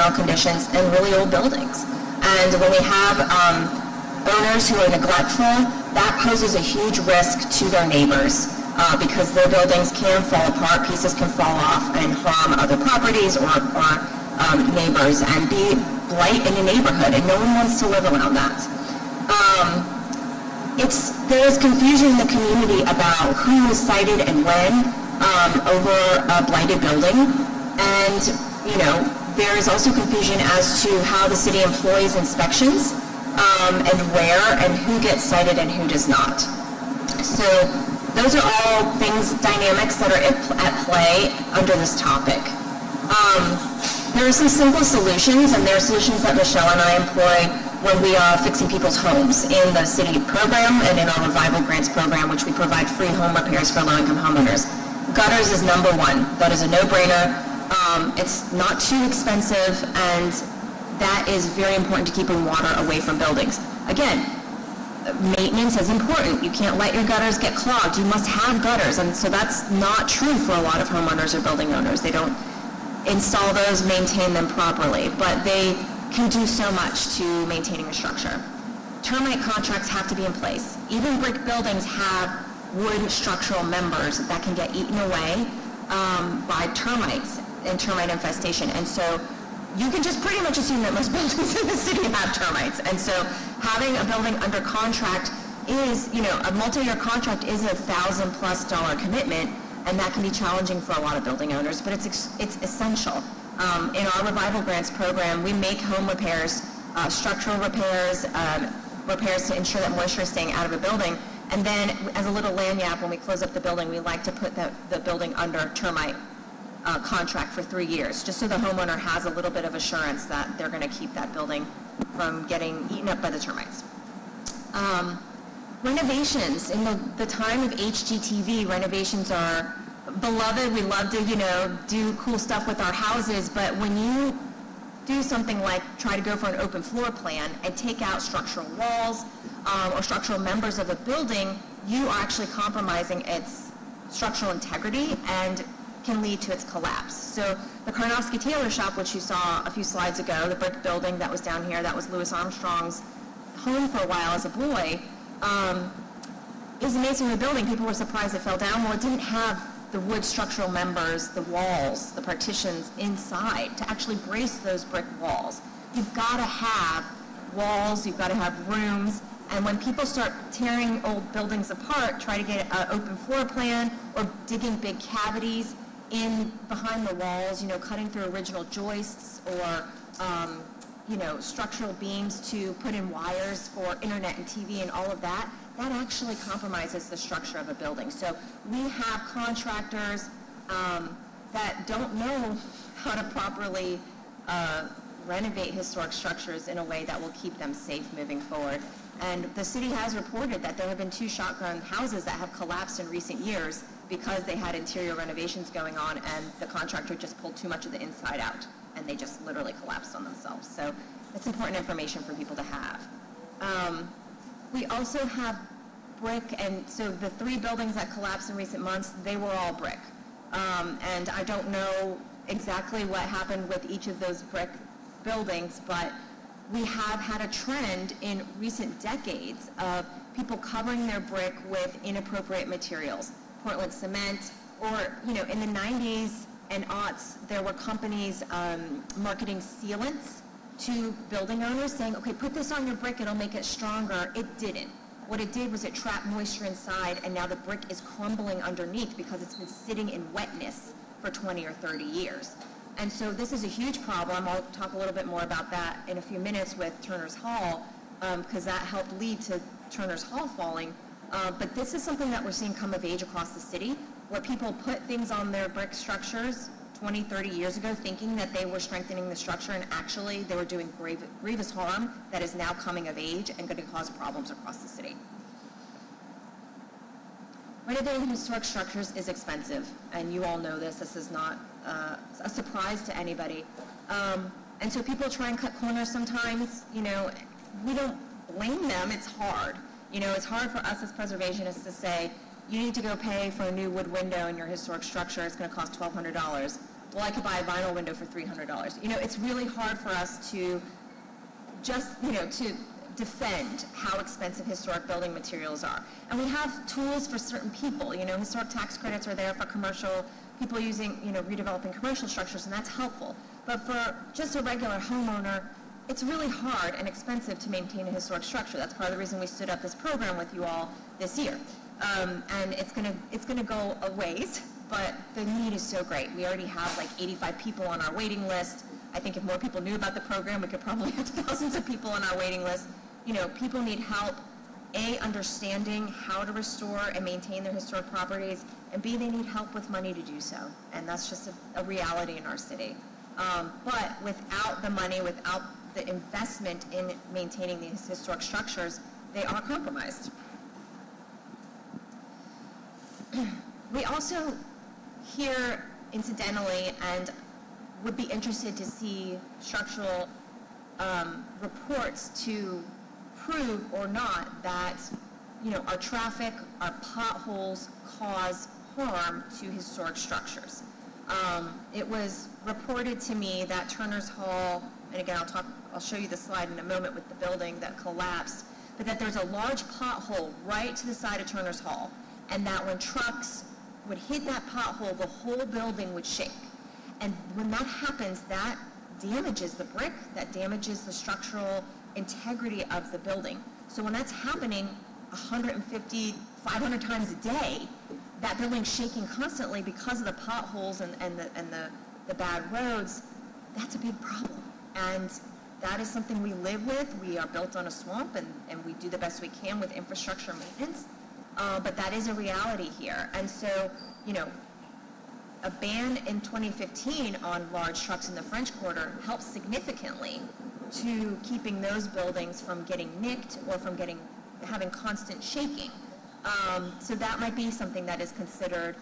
environmental conditions in really old buildings. And when we have owners who are neglectful, that poses a huge risk to their neighbors because their buildings can fall apart, pieces can fall off and harm other properties or neighbors and be blight in a neighborhood, and no one wants to live around that. There's confusion in the community about who was cited and when over a blighted building, and there is also confusion as to how the city employs inspections and where and who gets cited and who does not. So those are all dynamics that are at play under this topic. There are some simple solutions, and there are solutions that Michelle and I employ when we are fixing people's homes in the city program and in our Revival Grants program, which we provide free home repairs for low-income homeowners. Gutters is number one. That is a no-brainer. It's not too expensive, and that is very important to keeping water away from buildings. Again, maintenance is important. You can't let your gutters get clogged. You must have gutters, and so that's not true for a lot of homeowners or building owners. They don't install those, maintain them properly, but they can do so much to maintaining a structure. Termite contracts have to be in place. Even brick buildings have wood structural members that can get eaten away by termites and termite infestation. And so you can just pretty much assume that most buildings in the city have termites. And so having a building under contract is, a multi-year contract is $1,000+ commitment, and that can be challenging for a lot of building owners, but it's essential. In our Revival Grants program, we make home repairs, structural repairs, repairs to ensure that moisture is staying out of a building. And then as a little lanyard, when we close up the building, we like to put the building under termite contract for 3 years, just so the homeowner has a little bit of assurance that they're going to keep that building from getting eaten up by the termites. Renovations. In the time of HGTV, renovations are beloved. We love to, do cool stuff with our houses, but when you do something like try to go for an open floor plan and take out structural walls or structural members of a building, you are actually compromising its structural integrity and can lead to its collapse. So the Karnofsky Taylor shop, which you saw a few slides ago, the brick building that was down here, that was Louis Armstrong's home for a while as a boy, it was amazing in the building. People were surprised it fell down. Well, it didn't have the wood structural members, the walls, the partitions inside to actually brace those brick walls. You've got to have walls, you've got to have rooms, and when people start tearing old buildings apart, try to get an open floor plan or digging big cavities in behind the walls, cutting through original joists or structural beams to put in wires for internet and TV and all of that, that actually compromises the structure of a building. So we have contractors that don't know how to properly renovate historic structures in a way that will keep them safe moving forward. And the city has reported that there have been 2 shotgun houses that have collapsed in recent years because they had interior renovations going on and the contractor just pulled too much of the inside out and they just literally collapsed on themselves. So it's important information for people to have. We also have brick, and so the 3 buildings that collapsed in recent months, they were all brick. And I don't know exactly what happened with each of those brick buildings, but we have had a trend in recent decades of people covering their brick with inappropriate materials, Portland cement, or, in the 90s and aughts, there were companies marketing sealants to building owners saying, okay, put this on your brick, it'll make it stronger. It didn't. What it did was it trapped moisture inside, and now the brick is crumbling underneath because it's been sitting in wetness for 20 or 30 years. And so this is a huge problem. I'll talk a little bit more about that in a few minutes with Turner's Hall, because that helped lead to Turner's Hall falling. But this is something that we're seeing come of age across the city, where people put things on their brick structures 20, 30 years ago thinking that they were strengthening the structure, and actually they were doing grievous harm that is now coming of age and going to cause problems across the city. Renovating historic structures is expensive, and you all know this. This is not a surprise to anybody. And so people try and cut corners sometimes. We don't blame them. It's hard. It's hard for us as preservationists to say, you need to go pay for a new wood window in your historic structure. It's going to cost $1,200. well, I could buy a vinyl window for $300. You know, it's really hard for us to just, you know, to defend how expensive historic building materials are. And we have tools for certain people. You know, historic tax credits are there for commercial, people using, you know, redeveloping commercial structures, and that's helpful. But for just a regular homeowner, it's really hard and expensive to maintain a historic structure. That's part of the reason we stood up this program with you all this year. And it's gonna go a ways, but the need is so great. We already have like 85 people on our waiting list. I think if more people knew about the program, we could probably have thousands of people on our waiting list. You know, people need help, A, understanding how to restore and maintain their historic properties, and B, they need help with money to do so. And that's just a reality in our city. But without the money, without the investment in maintaining these historic structures, they are compromised. We also hear, incidentally, and would be interested to see structural reports to prove or not that, you know, our traffic, our potholes cause harm to historic structures. It was reported to me that Turner's Hall, and again, I'll show you the slide in a moment with the building that collapsed, but that there's a large pothole right to the side of Turner's Hall, and that when trucks would hit that pothole, the whole building would shake. And when that happens, that damages the brick, that damages the structural integrity of the building. So when that's happening 150, 500 times a day, that building's shaking constantly because of the potholes and the bad roads, that's a big problem. And that is something we live with. We are built on a swamp, and we do the best we can with infrastructure maintenance. But that is a reality here. And so, you know, a ban in 2015 on large trucks in the French Quarter helps significantly to keeping those buildings from getting nicked or from having constant shaking. So that might be something that is considered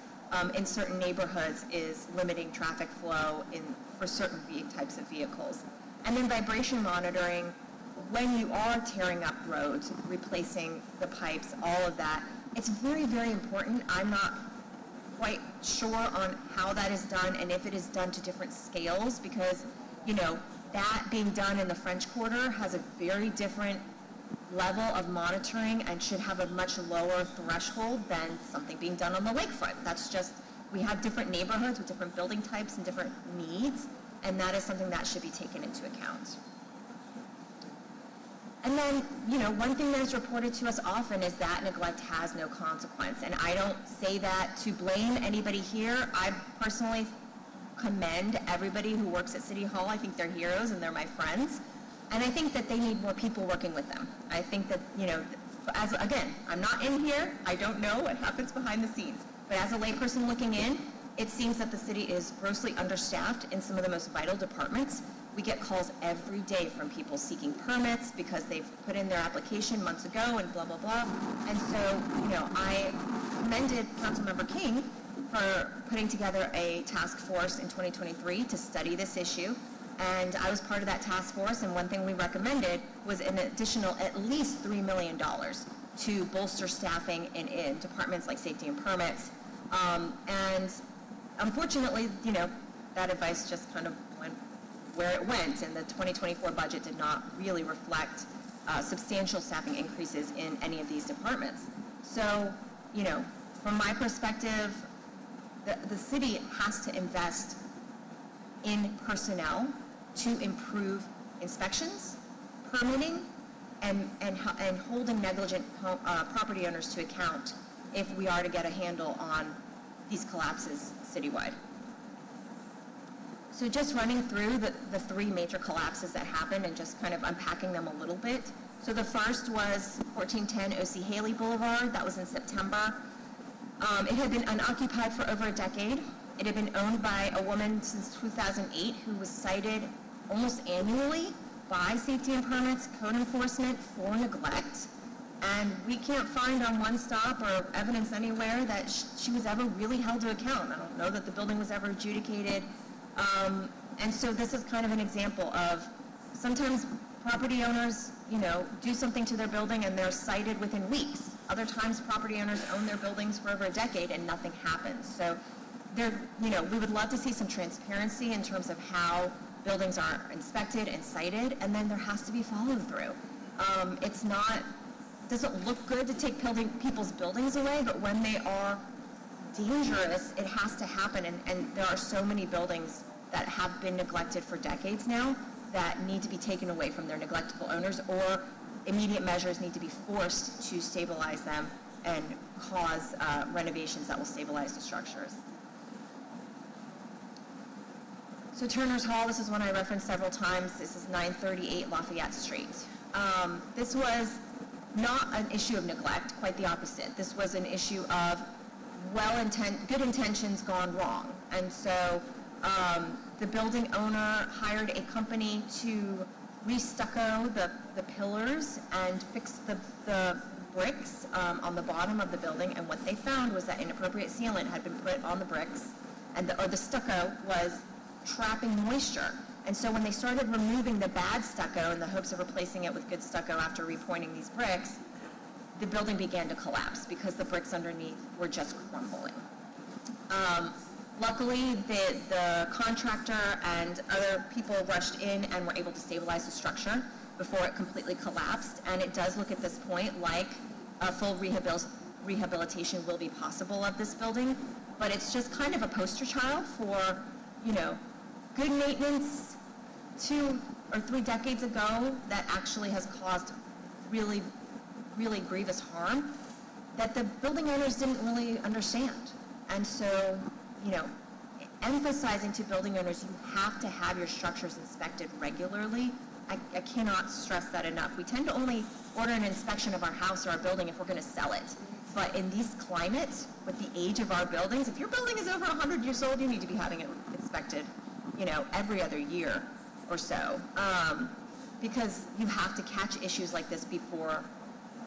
in certain neighborhoods, is limiting traffic flow for certain types of vehicles. And then vibration monitoring, when you are tearing up roads, replacing the pipes, all of that, it's very, very important. I'm not quite sure on how that is done and if it is done to different scales, because, you know, that being done in the French Quarter has a very different level of monitoring and should have a much lower threshold than something being done on the lakefront. That's just, we have different neighborhoods with different building types and different needs, and that is something that should be taken into account. And then, you know, one thing that is reported to us often is that neglect has no consequence. And I don't say that to blame anybody here. I personally commend everybody who works at City Hall. I think they're heroes and they're my friends. And I think that they need more people working with them. I think that, you know, again, I'm not in here. I don't know what happens behind the scenes. But as a layperson looking in, it seems that the city is grossly understaffed in some of the most vital departments. We get calls every day from people seeking permits because they've put in their application months ago and blah, blah, blah. And so, you know, I commended Councilmember King for putting together a task force in 2023 to study this issue. And I was part of that task force, and one thing we recommended was an additional at least $3 million to bolster staffing in departments like safety and permits. And unfortunately, you know, that advice just kind of went where it went, and the 2024 budget did not really reflect substantial staffing increases in any of these departments. So, you know, from my perspective, the city has to invest in personnel to improve inspections, permitting, and holding negligent property owners to account if we are to get a handle on these collapses citywide. So just running through the three major collapses that happened and just kind of unpacking them a little bit. So the first was 1410 O.C. Haley Boulevard. That was in September. It had been unoccupied for over a decade. It had been owned by a woman since 2008 who was cited almost annually by safety and permits, code enforcement for neglect. And we can't find on One Stop or evidence anywhere that she was ever really held to account. I don't know that the building was ever adjudicated. And so this is kind of an example of sometimes property owners, you know, do something to their building and they're cited within weeks. Other times property owners own their buildings for over a decade and nothing happens. So we would love to see some transparency in terms of how buildings are inspected and cited, and then there has to be follow through. It doesn't look good to take people's buildings away, but when they are dangerous, it has to happen, and there are so many buildings that have been neglected for decades now that need to be taken away from their neglectful owners, or immediate measures need to be forced to stabilize them and cause renovations that will stabilize the structures. So Turner's Hall, this is one I referenced several times. This is 938 Lafayette Street. This was not an issue of neglect, quite the opposite. This was an issue of good intentions gone wrong. And so the building owner hired a company to re-stucco the pillars and fix the bricks on the bottom of the building. And what they found was that inappropriate sealant had been put on the bricks, or the stucco was trapping moisture. And so when they started removing the bad stucco in the hopes of replacing it with good stucco after repointing these bricks, the building began to collapse because the bricks underneath were just crumbling. Luckily, the contractor and other people rushed in and were able to stabilize the structure before it completely collapsed. And it does look at this point like a full rehabilitation will be possible of this building, but it's just kind of a poster child for, good maintenance 2 or 3 decades ago that actually has caused really, really grievous harm that the building owners didn't really understand. And so, emphasizing to building owners, you have to have your structures inspected regularly. I cannot stress that enough. We tend to only order an inspection of our house or our building if we're going to sell it. But in these climates, with the age of our buildings, if your building is over 100 years old, you need to be having it inspected, every other year or so, because you have to catch issues like this before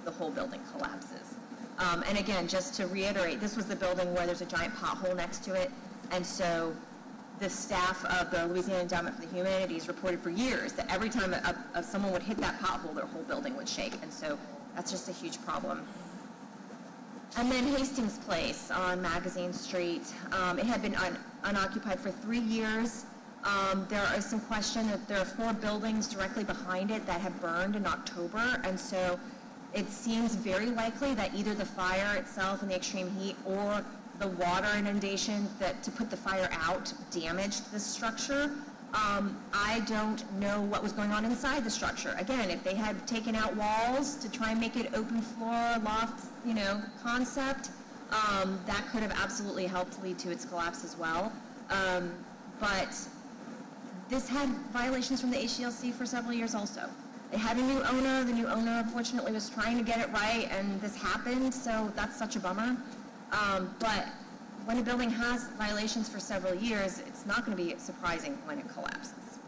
the whole building collapses. And again, just to reiterate, this was the building where there's a giant pothole next to it, and so the staff of the Louisiana Endowment for the Humanities reported for years that every time someone would hit that pothole, their whole building would shake, and so that's just a huge problem. And then Hastings Place on Magazine Street, it had been unoccupied for 3 years. There is some question that there are 4 buildings directly behind it that have burned in October, and so it seems very likely that either the fire itself and the extreme heat or the water inundation to put the fire out damaged the structure. I don't know what was going on inside the structure. Again, if they had taken out walls to try and make it open floor, loft, concept, that could have absolutely helped lead to its collapse as well. But this had violations from the HDLC for several years also. It had a new owner. The new owner, unfortunately, was trying to get it right, and this happened, so that's such a bummer. But when a building has violations for several years, it's not going to be surprising when it collapses.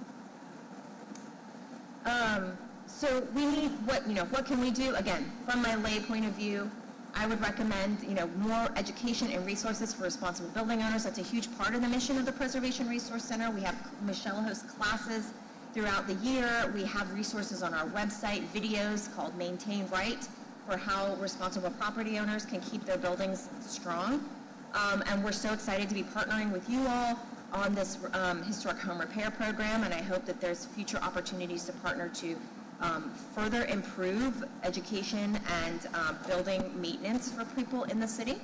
So we need, what can we do? Again, from my lay point of view, I would recommend, more education and resources for responsible building owners. That's a huge part of the mission of the Preservation Resource Center. We have Michelle hosts classes throughout the year. We have resources on our website, videos called Maintain Right, for how responsible property owners can keep their buildings strong. And we're so excited to be partnering with you all on this historic home repair program, and I hope that there's future opportunities to partner to further improve education and building maintenance for people in the city.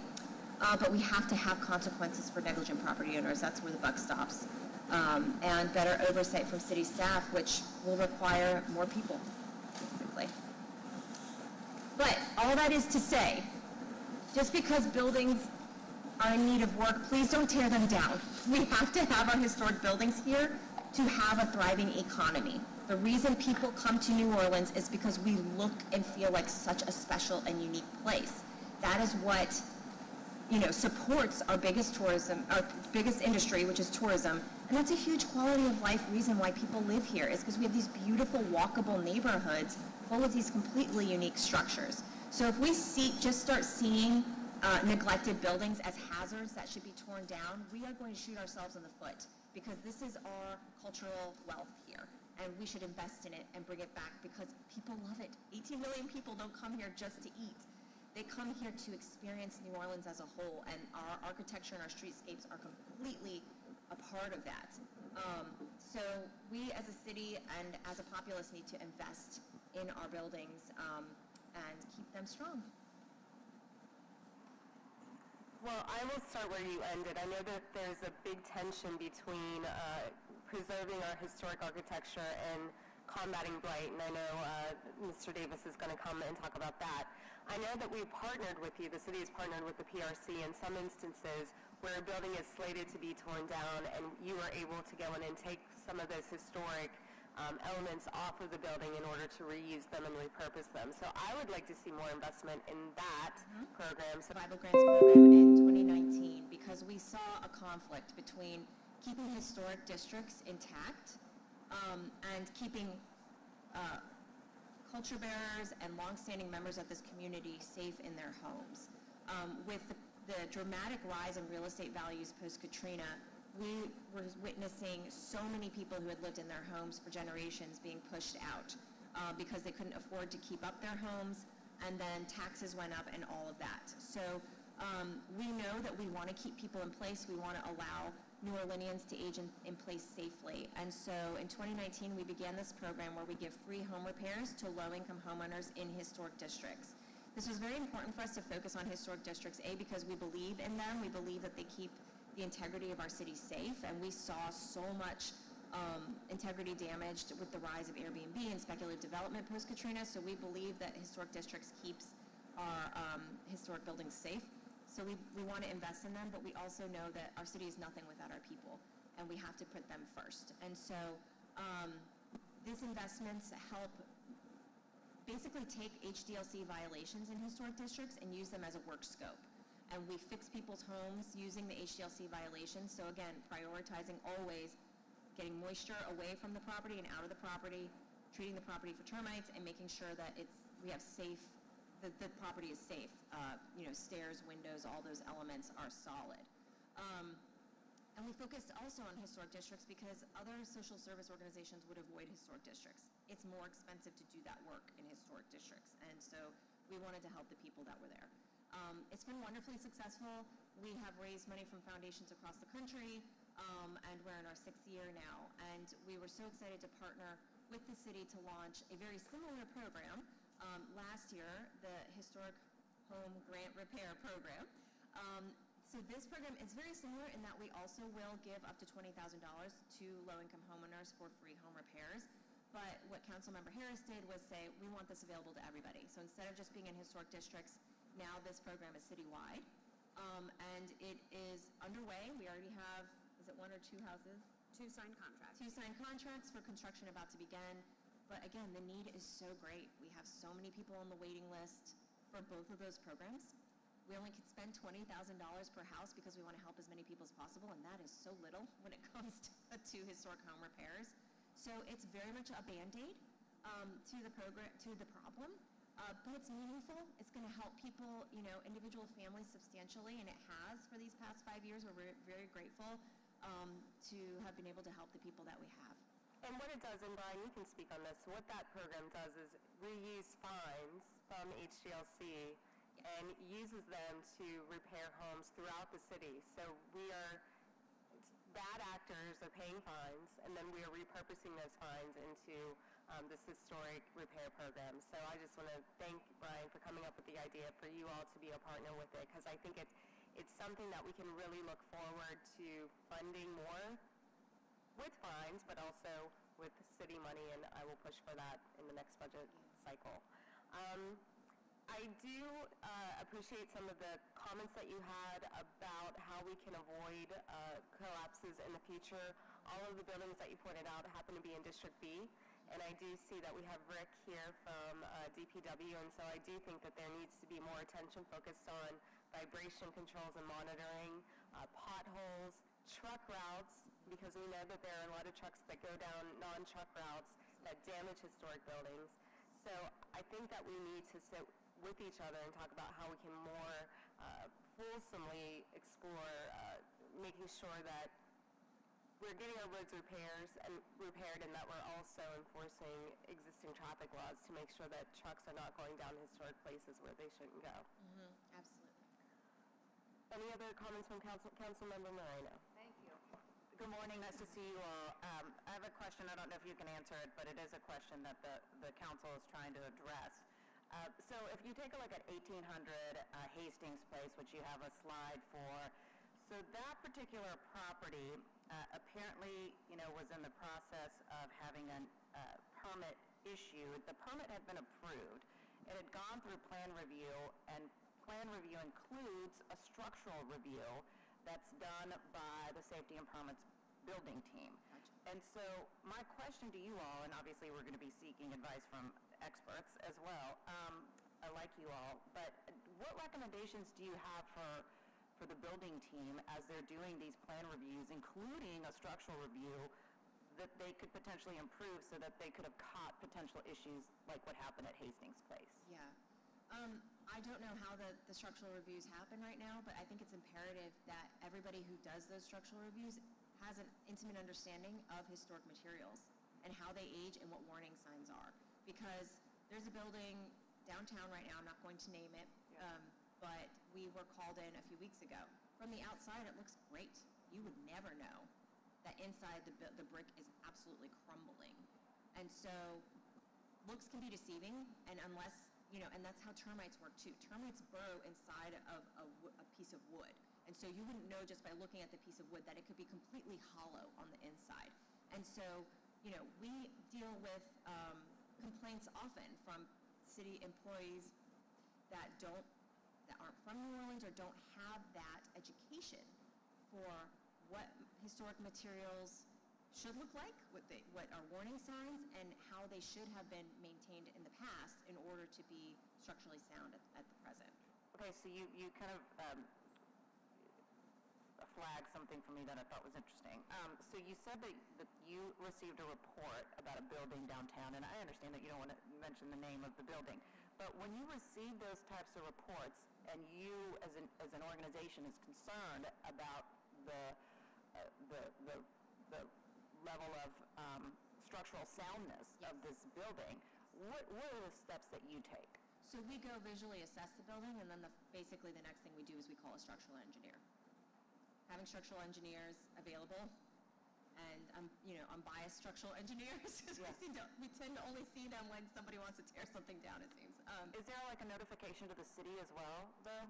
But we have to have consequences for negligent property owners. That's where the buck stops. And better oversight from city staff, which will require more people, basically. But all that is to say, just because buildings are in need of work, please don't tear them down. We have to have our historic buildings here to have a thriving economy. The reason people come to New Orleans is because we look and feel like such a special and unique place. That is what, supports our biggest industry, which is tourism. And that's a huge quality of life reason why people live here, is because we have these beautiful walkable neighborhoods full of these completely unique structures. So if we just start seeing neglected buildings as hazards that should be torn down, we are going to shoot ourselves in the foot, because this is our cultural wealth here, and we should invest in it and bring it back because people love it. 18 million people don't come here just to eat. They come here to experience New Orleans as a whole, and our architecture and our streetscapes are completely a part of that. So we as a city and as a populace need to invest in our buildings and keep them strong. Well, I will start where you ended. I know that there's a big tension between preserving our historic architecture and combating blight, and I know Mr. Davis is going to come and talk about that. I know that we've partnered with you, the city has partnered with the PRC in some instances where a building is slated to be torn down and you are able to go in and take some of those historic elements off of the building in order to reuse them and repurpose them. So I would like to see more investment in that program. So Survival Grants program in 2019 because we saw a conflict between keeping historic districts intact and keeping culture bearers and longstanding members of this community safe in their homes. With the dramatic rise in real estate values post-Katrina, we were witnessing so many people who had lived in their homes for generations being pushed out because they couldn't afford to keep up their homes, and then taxes went up and all of that. So we know that we want to keep people in place. We want to allow New Orleanians to age in place safely. And so in 2019, we began this program where we give free home repairs to low-income homeowners in historic districts. This was very important for us to focus on historic districts, A, because we believe in them. We believe that they keep the integrity of our city safe, and we saw so much integrity damaged with the rise of Airbnb and speculative development post-Katrina. So we believe that historic districts keeps our historic buildings safe. So we want to invest in them, but we also know that our city is nothing without our people, and we have to put them first. And so these investments help basically take HDLC violations in historic districts and use them as a work scope. And we fix people's homes using the HDLC violations. So again, prioritizing always getting moisture away from the property and out of the property, treating the property for termites, and making sure that we have safe, the property is safe. Stairs, windows, all those elements are solid. And we focused also on historic districts because other social service organizations would avoid historic districts. It's more expensive to do that work in historic districts. And so we wanted to help the people that were there. It's been wonderfully successful. We have raised money from foundations across the country, and we're in our 6th year now. And we were so excited to partner with the city to launch a very similar program last year, the Historic Home Grant Repair Program. So this program is very similar in that we also will give up to $20,000 to low-income homeowners for free home repairs. But what Councilmember Harris did was say, we want this available to everybody. So instead of just being in historic districts, now this program is citywide, and it is underway. We already have, is it 1 or 2 houses? 2 signed contracts. 2 signed contracts for construction about to begin. But again, the need is so great. We have so many people on the waiting list for both of those programs. We only can spend $20,000 per house because we want to help as many people as possible, and that is so little when it comes to historic home repairs. So it's very much a Band-Aid to the problem. But it's meaningful. It's going to help people, individual families substantially, and it has for these past 5 years. We're very grateful to have been able to help the people that we have. And what it does, and Brian, you can speak on this, what that program does is reuse fines from HDLC and uses them to repair homes throughout the city. So bad actors are paying fines, and then we are repurposing those fines into this historic repair program. So I just want to thank Brian for coming up with the idea for you all to be a partner with it, because I think it's something that we can really look forward to funding more with fines, but also with city money, and I will push for that in the next budget cycle. I do appreciate some of the comments that you had about how we can avoid collapses in the future. All of the buildings that you pointed out happen to be in District B, and I do see that we have Rick here from DPW, and so I do think that there needs to be more attention focused on vibration controls and monitoring, potholes, truck routes, because we know that there are a lot of trucks that go down non-truck routes that damage historic buildings. So I think that we need to sit with each other and talk about how we can more fulsomely explore making sure that we're getting our roads repaired, and that we're also enforcing existing traffic laws to make sure that trucks are not going down historic places where they shouldn't go. Absolutely. Any other comments from Councilmember Moreno? Thank you. Good morning, nice to see you all. I have a question, I don't know if you can answer it, but it is a question that the council is trying to address. So if you take a look at 1800 Hastings Place, which you have a slide for, so that particular property apparently, was in the process of having a permit issued. The permit had been approved. It had gone through plan review, and plan review includes a structural review that's done by the Safety and Permits building team. Gotcha. And so my question to you all, and obviously we're going to be seeking advice from experts as well, I like you all, but what recommendations do you have for the building team as they're doing these plan reviews, including a structural review, that they could potentially improve so that they could have caught potential issues like what happened at Hastings Place? Yeah. I don't know how the structural reviews happen right now, but I think it's imperative that everybody who does those structural reviews has an intimate understanding of historic materials and how they age and what warning signs are. Because there's a building downtown right now, I'm not going to name it, but we were called in a few weeks ago. From the outside, it looks great. You would never know that inside the brick is absolutely crumbling. And so looks can be deceiving, and unless, and that's how termites work too. Termites burrow inside of a piece of wood. And so you wouldn't know just by looking at the piece of wood that it could be completely hollow on the inside. And so, we deal with complaints often from city employees that aren't from New Orleans or don't have that education for what historic materials should look like, what are warning signs, and how they should have been maintained in the past in order to be structurally sound at the present. Okay, so you kind of flagged something for me that I thought was interesting. So you said that you received a report about a building downtown, and I understand that you don't want to mention the name of the building, but when you receive those types of reports, and you as an organization is concerned about the level of structural soundness of this building, what are the steps that you take? So we go visually assess the building, and then basically the next thing we do is we call a structural engineer. Having structural engineers available, and unbiased structural engineers, we tend to only see them when somebody wants to tear something down, it seems. Is there like a notification to the city as well, though?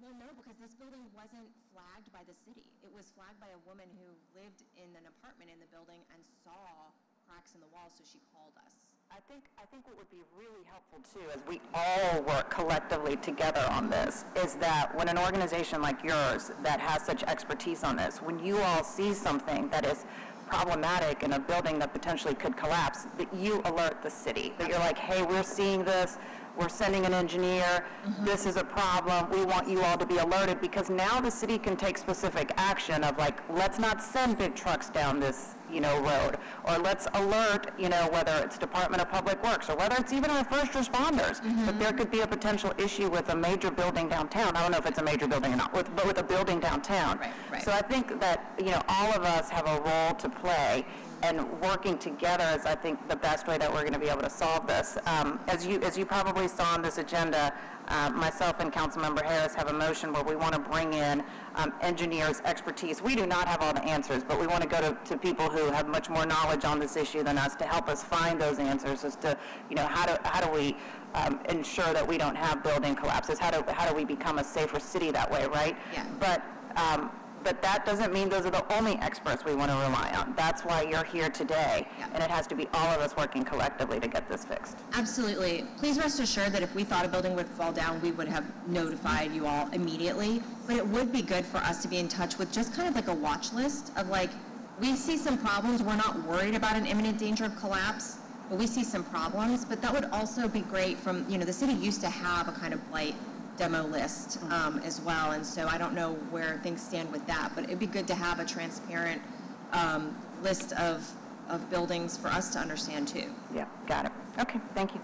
Well, no, because this building wasn't flagged by the city. It was flagged by a woman who lived in an apartment in the building and saw cracks in the wall, so she called us. I think what would be really helpful too, as we all work collectively together on this, is that when an organization like yours that has such expertise on this, when you all see something that is problematic in a building that potentially could collapse, that you alert the city. That you're like, hey, we're seeing this, we're sending an engineer, this is a problem, we want you all to be alerted, because now the city can take specific action of like, let's not send big trucks down this, road, or let's alert, whether it's Department of Public Works, or whether it's even our first responders, that there could be a potential issue with a major building downtown. I don't know if it's a major building or not, but with a building downtown. Right. So I think that, all of us have a role to play, and working together is, I think, the best way that we're going to be able to solve this. As you probably saw on this agenda, myself and Councilmember Harris have a motion where we want to bring in engineers' expertise. We do not have all the answers, but we want to go to people who have much more knowledge on this issue than us to help us find those answers as to, how do we ensure that we don't have building collapses? How do we become a safer city that way, right? Yeah. But that doesn't mean those are the only experts we want to rely on. That's why you're here today, and it has to be all of us working collectively to get this fixed. Absolutely. Please rest assured that if we thought a building would fall down, we would have notified you all immediately. But it would be good for us to be in touch with just kind of like a watch list of like, we see some problems, we're not worried about an imminent danger of collapse, but we see some problems. But that would also be great from, the city used to have a kind of blight demo list as well, and so I don't know where things stand with that, but it'd be good to have a transparent list of buildings for us to understand too. Yeah, got it. Okay, thank you.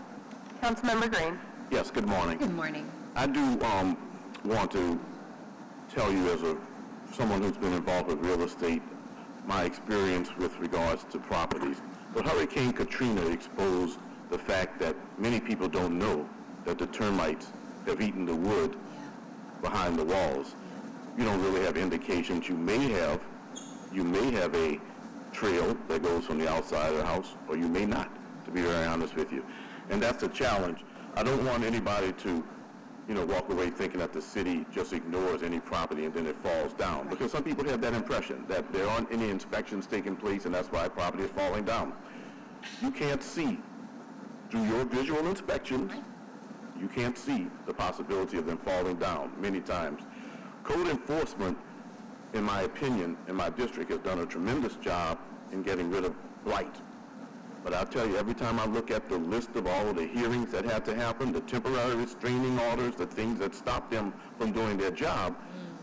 Councilmember Green. Yes, good morning. Good morning. I do want to tell you, as someone who's been involved with real estate my experience with regards to properties. But Hurricane Katrina exposed the fact that many people don't know that the termites have eaten the wood behind the walls. You don't really have indications. You may have a trail that goes from the outside of the house, or you may not, to be very honest with you. And that's the challenge. I don't want anybody to, walk away thinking that the city just ignores any property and then it falls down. Because some people have that impression that there aren't any inspections taking place and that's why property is falling down. You can't see through your visual inspections, you can't see the possibility of them falling down many times. Code enforcement, in my opinion, in my district, has done a tremendous job in getting rid of blight. But I'll tell you, every time I look at the list of all of the hearings that had to happen, the temporary restraining orders, the things that stop them from doing their job,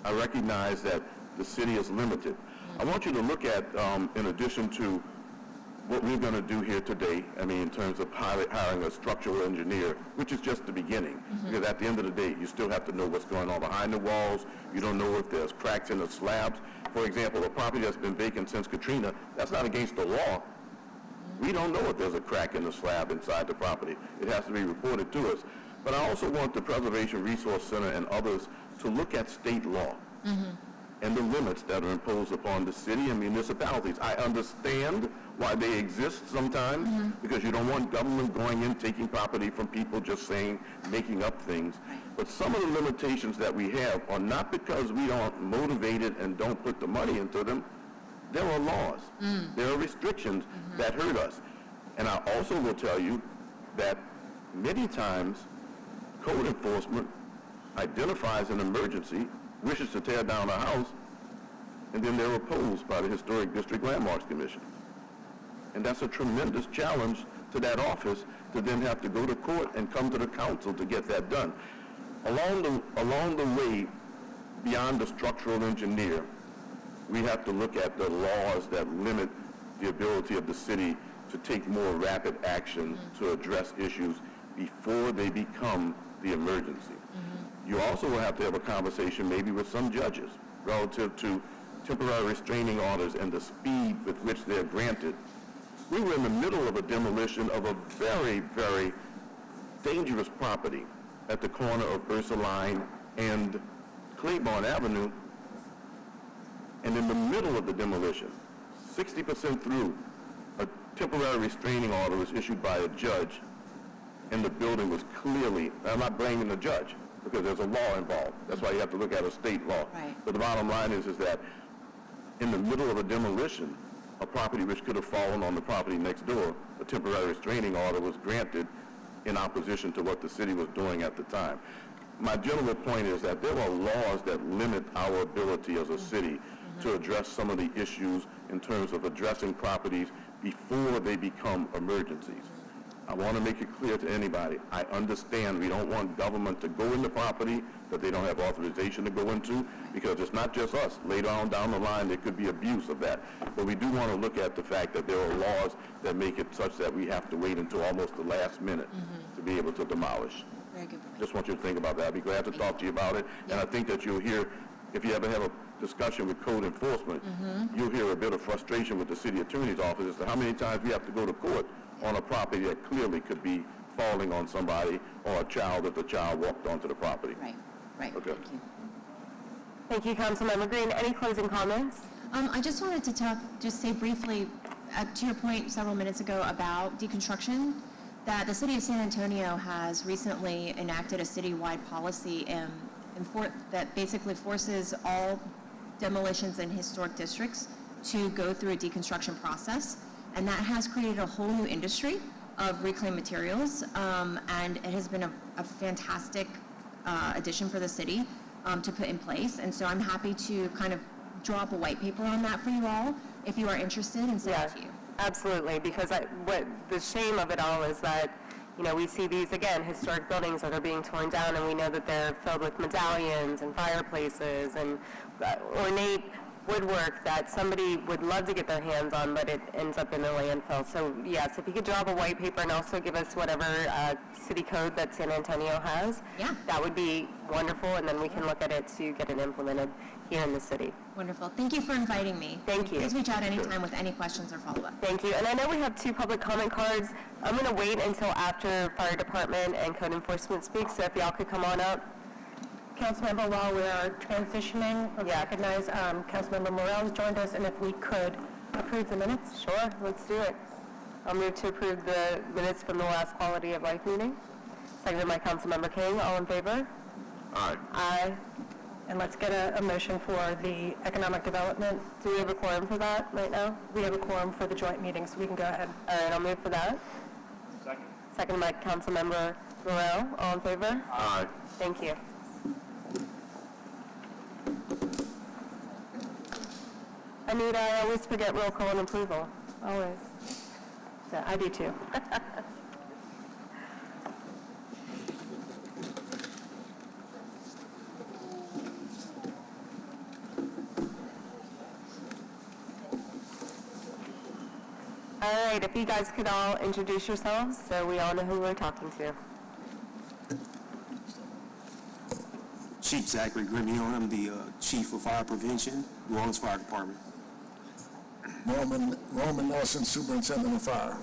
I recognize that the city is limited. I want you to look at, in addition to what we're going to do here today, in terms of hiring a structural engineer, which is just the beginning. Because at the end of the day, you still have to know what's going on behind the walls. You don't know if there's cracks in the slabs. For example, a property that's been vacant since Katrina, that's not against the law. We don't know if there's a crack in the slab inside the property. It has to be reported to us. But I also want the Preservation Resource Center and others to look at state law and the limits that are imposed upon the city and municipalities. I understand why they exist sometimes, because you don't want government going in, taking property from people, just saying, making up things. But some of the limitations that we have are not because we aren't motivated and don't put the money into them. There are laws. There are restrictions that hurt us. And I also will tell you that many times code enforcement identifies an emergency, wishes to tear down a house, and then they're opposed by the Historic District Landmarks Commission. And that's a tremendous challenge to that office to then have to go to court and come to the council to get that done. Along the way, beyond the structural engineer, we have to look at the laws that limit the ability of the city to take more rapid action to address issues before they become the emergency. You also will have to have a conversation maybe with some judges relative to temporary restraining orders and the speed with which they're granted. We were in the middle of a demolition of a very, very dangerous property at the corner of Ursuline and Claiborne Avenue. And in the middle of the demolition, 60% through, a temporary restraining order was issued by a judge, and the building was clearly, I'm not blaming the judge, because there's a law involved. That's why you have to look at a state law. Right. But the bottom line is that in the middle of a demolition, a property which could have fallen on the property next door, a temporary restraining order was granted in opposition to what the city was doing at the time. My general point is that there are laws that limit our ability as a city to address some of the issues in terms of addressing properties before they become emergencies. I want to make it clear to anybody, I understand we don't want government to go into property that they don't have authorization to go into, because it's not just us. Later on down the line, there could be abuse of that. But we do want to look at the fact that there are laws that make it such that we have to wait until almost the last minute to be able to demolish. Very good point. Just want you to think about that. I'd be glad to talk to you about it. And I think that you'll hear, if you ever have a discussion with code enforcement, you'll hear a bit of frustration with the city attorney's office as to how many times we have to go to court on a property that clearly could be falling on somebody or a child if the child walked onto the property. Right. Okay. Thank you. Thank you, Councilmember Green. Any closing comments? I just wanted to just say briefly, to your point several minutes ago about deconstruction, that the city of San Antonio has recently enacted a citywide policy that basically forces all demolitions in historic districts to go through a deconstruction process. And that has created a whole new industry of reclaimed materials, and it has been a fantastic addition for the city to put in place. And so I'm happy to kind of draw up a white paper on that for you all, if you are interested, and send it to you. Absolutely, because what the shame of it all is that, we see these, again, historic buildings that are being torn down, and we know that they're filled with medallions and fireplaces and ornate woodwork that somebody would love to get their hands on, but it ends up in the landfill. So yes, if you could draw up a white paper and also give us whatever city code that San Antonio has, Yeah. that would be wonderful, and then we can look at it to get it implemented here in the city. Wonderful. Thank you for inviting me. Thank you. Please reach out anytime with any questions or follow-up. Thank you. And I know we have 2 public comment cards. I'm going to wait until after fire department and code enforcement speak, so if y'all could come on up. Councilmember, while we are transitioning, let's recognize Councilmember Morales joined us, and if we could approve the minutes. Sure, let's do it. I'll move to approve the minutes from the last quality of life meeting. Seconded by Councilmember King. All in favor? Aye. Aye. And let's get a motion for the economic development. Do we have a quorum for that right now? We have a quorum for the joint meeting, so we can go ahead. All right, I'll move for that. Second. Seconded by Councilmember Morel. All in favor? Aye. Thank you. Anita, I always forget roll call and approval. Always. So I do too. All right, if you guys could all introduce yourselves so we all know who we're talking to. Chief Zachary Grimion. I'm the Chief of Fire Prevention, New Orleans Fire Department. Roman Nelson, Superintendent of Fire.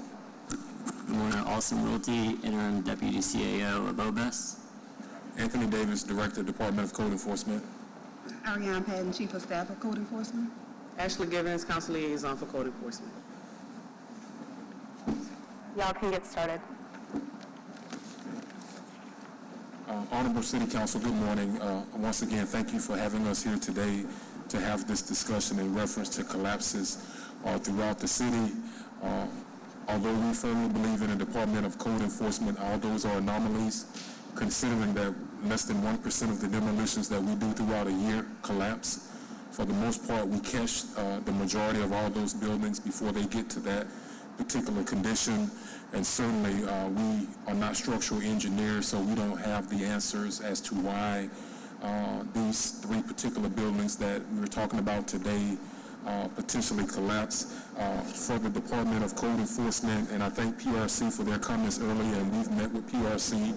Good morning, Austin Wiltie, Interim Deputy CAO of OBES. Anthony Davis, Director, Department of Code Enforcement. Ariane Patton, Chief of Staff of Code Enforcement. Ashley Givens, Council Liaison for Code Enforcement. Y'all can get started. Honorable City Council, good morning. Once again, thank you for having us here today to have this discussion in reference to collapses throughout the city. Although we firmly believe in the Department of Code Enforcement, all those are anomalies, considering that less than 1% of the demolitions that we do throughout a year collapse. For the most part, we catch the majority of all those buildings before they get to that particular condition, and certainly we are not structural engineers, so we don't have the answers as to why these 3 particular buildings that we're talking about today potentially collapse. For the Department of Code Enforcement, and I thank PRC for their comments earlier, and we've met with PRC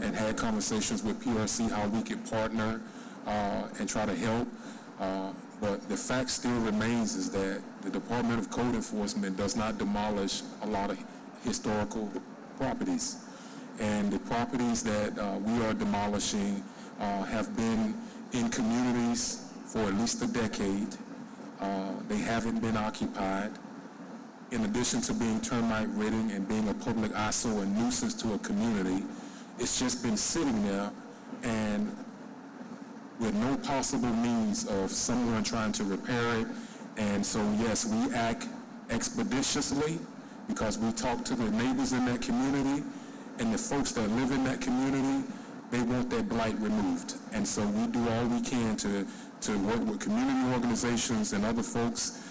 and had conversations with PRC how we could partner and try to help. But the fact still remains is that the Department of Code Enforcement does not demolish a lot of historical properties. And the properties that we are demolishing have been in communities for at least a decade. They haven't been occupied. In addition to being termite ridden and being a public eyesore and nuisance to a community, it's just been sitting there and with no possible means of someone trying to repair it. And so, yes, we act expeditiously because we talk to the neighbors in that community, and the folks that live in that community, they want that blight removed. And so we do all we can to work with community organizations and other folks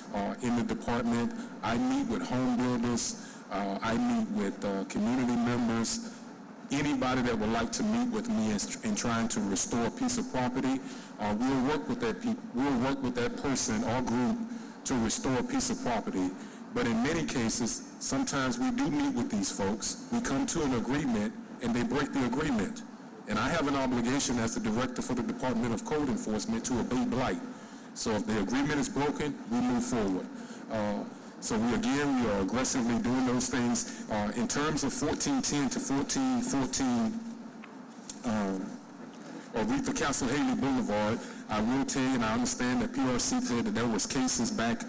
in the department. I meet with home builders. I meet with community members. Anybody that would like to meet with me in trying to restore a piece of property, we'll work with that person or group to restore a piece of property. But in many cases, sometimes we do meet with these folks. We come to an agreement, and they break the agreement. And I have an obligation as the director for the Department of Code Enforcement to obey blight. So if the agreement is broken, we move forward. So we are aggressively doing those things. In terms of 1410 to 1414, Aretha Castle Haley Boulevard, I will tell you, and I understand that PRC said that there was cases back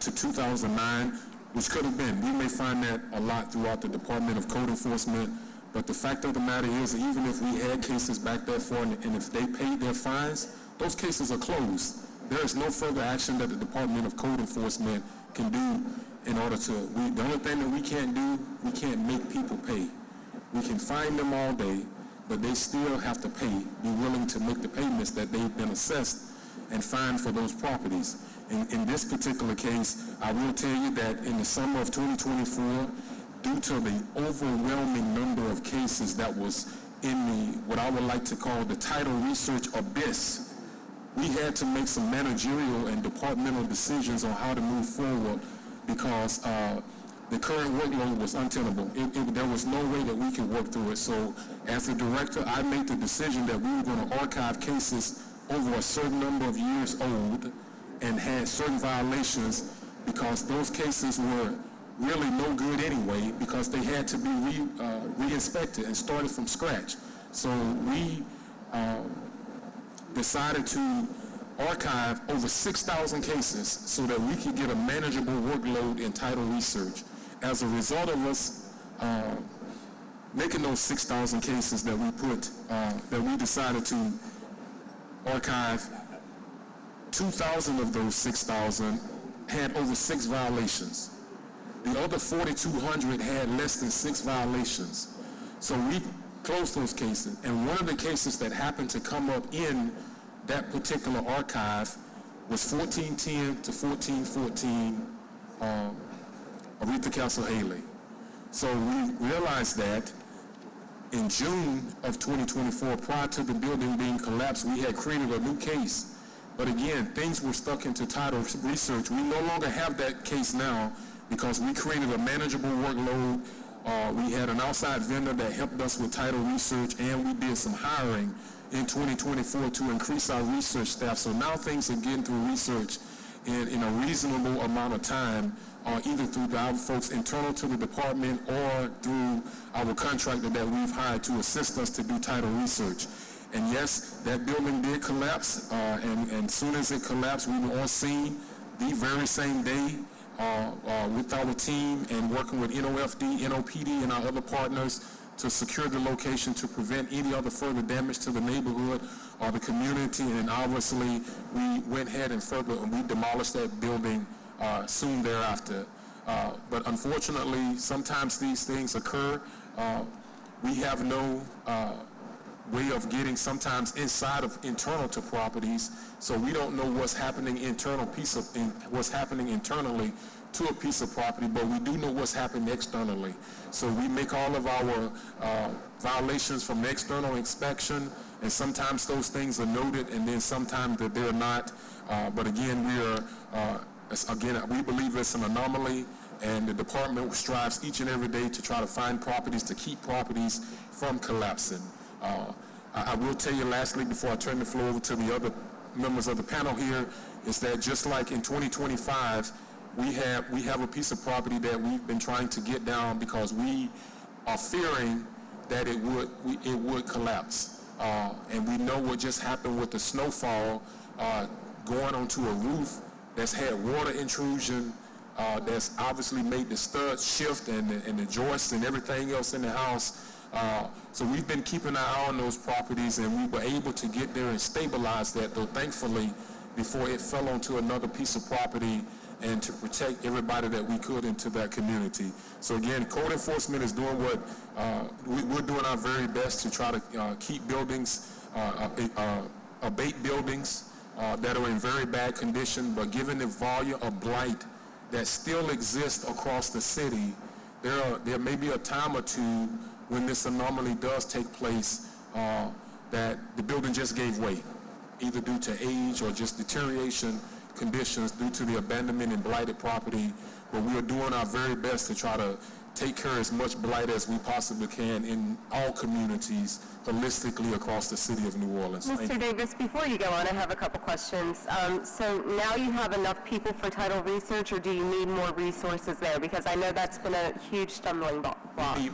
to 2009, which could have been. We may find that a lot throughout the Department of Code Enforcement, but the fact of the matter is, even if we had cases back that far, and if they paid their fines, those cases are closed. There is no further action that the Department of Code Enforcement can do in order to, the only thing that we can't do, we can't make people pay. We can fine them all day, but they still have to pay, be willing to make the payments that they've been assessed and fined for those properties. In this particular case, I will tell you that in the summer of 2024, due to the overwhelming number of cases that was in the, what I would like to call the title research abyss we had to make some managerial and departmental decisions on how to move forward because the current workload was untenable. There was no way that we could work through it. So as a director, I made the decision that we were going to archive cases over a certain number of years old and had certain violations because those cases were really no good anyway because they had to be re-inspected and started from scratch. So we decided to archive over 6,000 cases so that we could get a manageable workload in title research. As a result of us making those 6,000 cases that we decided to archive, 2,000 of those 6,000 had over 6 violations. The other 4,200 had less than 6 violations. So we closed those cases. And one of the cases that happened to come up in that particular archive was 1410 to 1414 Aretha Castle Haley. So we realized that in June of 2024, prior to the building being collapsed, we had created a new case. But again, things were stuck into title research. We no longer have that case now because we created a manageable workload. We had an outside vendor that helped us with title research, and we did some hiring in 2024 to increase our research staff. So now things are getting through research in a reasonable amount of time, either through our folks internal to the department or through our contractor that we've hired to assist us to do title research. And yes, that building did collapse, and soon as it collapsed, we were on scene the very same day with our team and working with NOFD, NOPD, and our other partners to secure the location to prevent any other further damage to the neighborhood or the community. And obviously, we went ahead and we demolished that building soon thereafter. But unfortunately, sometimes these things occur. We have no way of getting sometimes inside of internal to properties, so we don't know what's happening what's happening internally to a piece of property, but we do know what's happening externally. So we make all of our violations from external inspection, and sometimes those things are noted, and then sometimes that they're not. But again, we believe it's an anomaly, and the department strives each and every day to try to find properties, to keep properties from collapsing. I will tell you lastly, before I turn the floor over to the other members of the panel here, is that just like in 2025, we have a piece of property that we've been trying to get down because we are fearing that it would collapse. And we know what just happened with the snowfall going onto a roof that's had water intrusion, that's obviously made the studs shift and the joists and everything else in the house. So we've been keeping an eye on those properties, and we were able to get there and stabilize that, though thankfully, before it fell onto another piece of property, and to protect everybody that we could into that community. So again, code enforcement is doing what we're doing our very best to try to keep buildings, abate buildings that are in very bad condition, but given the volume of blight that still exists across the city, there may be a time or two when this anomaly does take place that the building just gave way, either due to age or just deterioration conditions due to the abandonment and blighted property. But we are doing our very best to try to take care of as much blight as we possibly can in all communities holistically across the city of New Orleans. Mr. Davis, before you go on, I have a couple questions. So now you have enough people for title research, or do you need more resources there? Because I know that's been a huge stumbling block.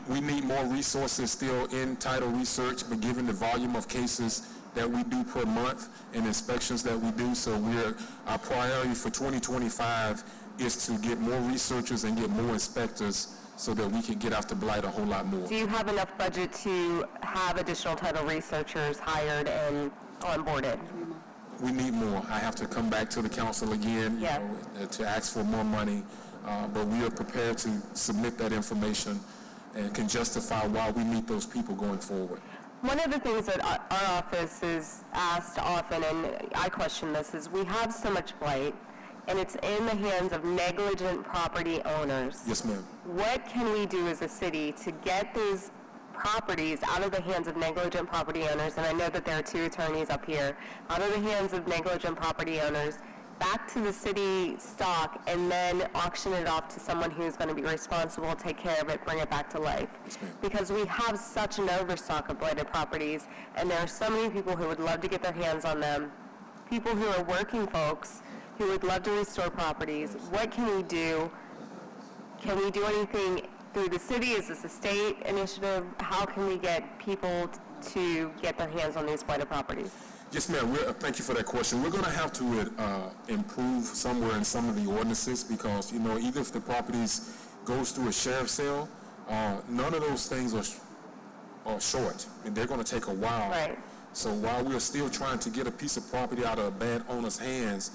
We need more resources still in title research, but given the volume of cases that we do per month and inspections that we do, so our priority for 2025 is to get more researchers and get more inspectors so that we can get after blight a whole lot more. Do you have enough budget to have additional title researchers hired and onboarded? We need more. I have to come back to the council again, to ask for more money, but we are prepared to submit that information and can justify why we need those people going forward. One of the things that our office is asked often, and I question this, is we have so much blight, and it's in the hands of negligent property owners. Yes, ma'am. What can we do as a city to get those properties out of the hands of negligent property owners, and I know that there are two attorneys up here, out of the hands of negligent property owners, back to the city stock, and then auction it off to someone who's going to be responsible, take care of it, bring it back to life. Because we have such an overstock of blighted properties, and there are so many people who would love to get their hands on them, people who are working folks who would love to restore properties. What can we do? Can we do anything through the city? Is this a state initiative? How can we get people to get their hands on these blighted properties? Yes, ma'am. Thank you for that question. We're going to have to improve somewhere in some of the ordinances because, you know, even if the properties goes through a sheriff's sale, none of those things are short, and they're going to take a while. Right. So while we're still trying to get a piece of property out of a bad owner's hands,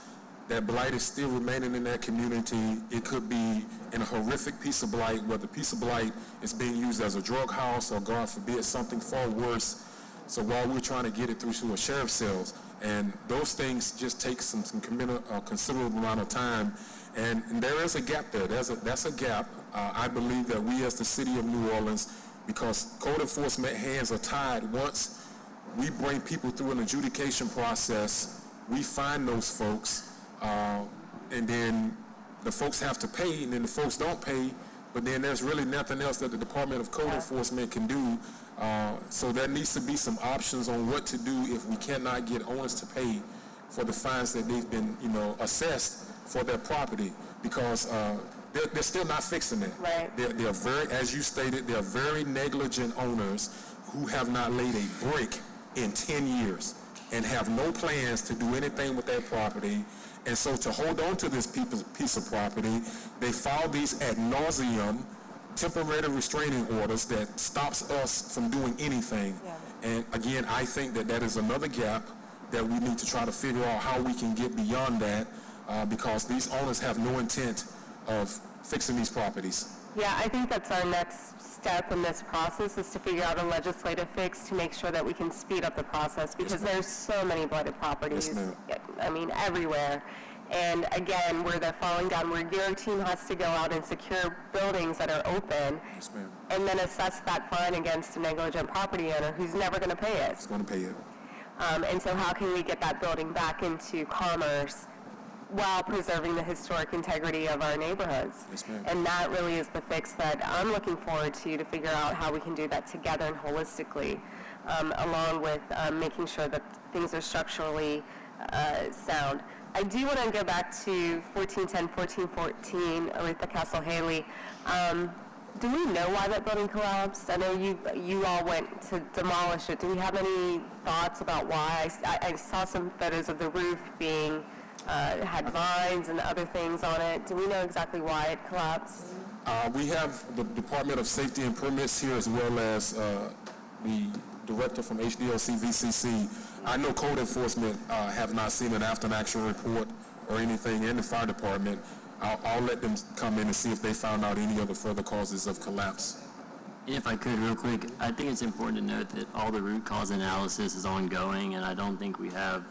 that blight is still remaining in that community. It could be in a horrific piece of blight, where the piece of blight is being used as a drug house or, God forbid, something far worse. So while we're trying to get it through to a sheriff's sales, and those things just take some considerable amount of time, and there is a gap there. That's a gap. I believe that we as the city of New Orleans, because code enforcement hands are tied, once we bring people through an adjudication process, we find those folks, and then the folks have to pay, and then the folks don't pay, but then there's really nothing else that the Department of Code Enforcement can do. So there needs to be some options on what to do if we cannot get owners to pay for the fines that they've been, you know, assessed for their property, because they're still not fixing it. Right. They're very, as you stated, they're very negligent owners who have not laid a brick in 10 years and have no plans to do anything with their property. And so to hold on to this piece of property, they file these ad nauseum temporary restraining orders that stops us from doing anything. Yeah. And again, I think that is another gap that we need to try to figure out how we can get beyond that, because these owners have no intent of fixing these properties. Yeah, I think that's our next step in this process, is to figure out a legislative fix to make sure that we can speed up the process, because there's so many blighted properties, I mean, everywhere. And again, where they're falling down, where your team has to go out and secure buildings that are open, and then assess that fine against a negligent property owner who's never going to pay it. It's going to pay it. And so how can we get that building back into commerce while preserving the historic integrity of our neighborhoods? Yes, ma'am. And that really is the fix that I'm looking forward to figure out how we can do that together and holistically, along with making sure that things are structurally sound. I do want to go back to 1410, 1414, Aretha Castle Haley. Do we know why that building collapsed? I know you all went to demolish it. Do we have any thoughts about why? I saw some photos of the roof being, had vines and other things on it. Do we know exactly why it collapsed? We have the Department of Safety and Permits here, as well as the director from HDLC VCC. I know code enforcement have not seen an after-action report or anything in the fire department. I'll let them come in and see if they found out any other further causes of collapse. If I could, real quick, I think it's important to note that all the root cause analysis is ongoing, and I don't think we have,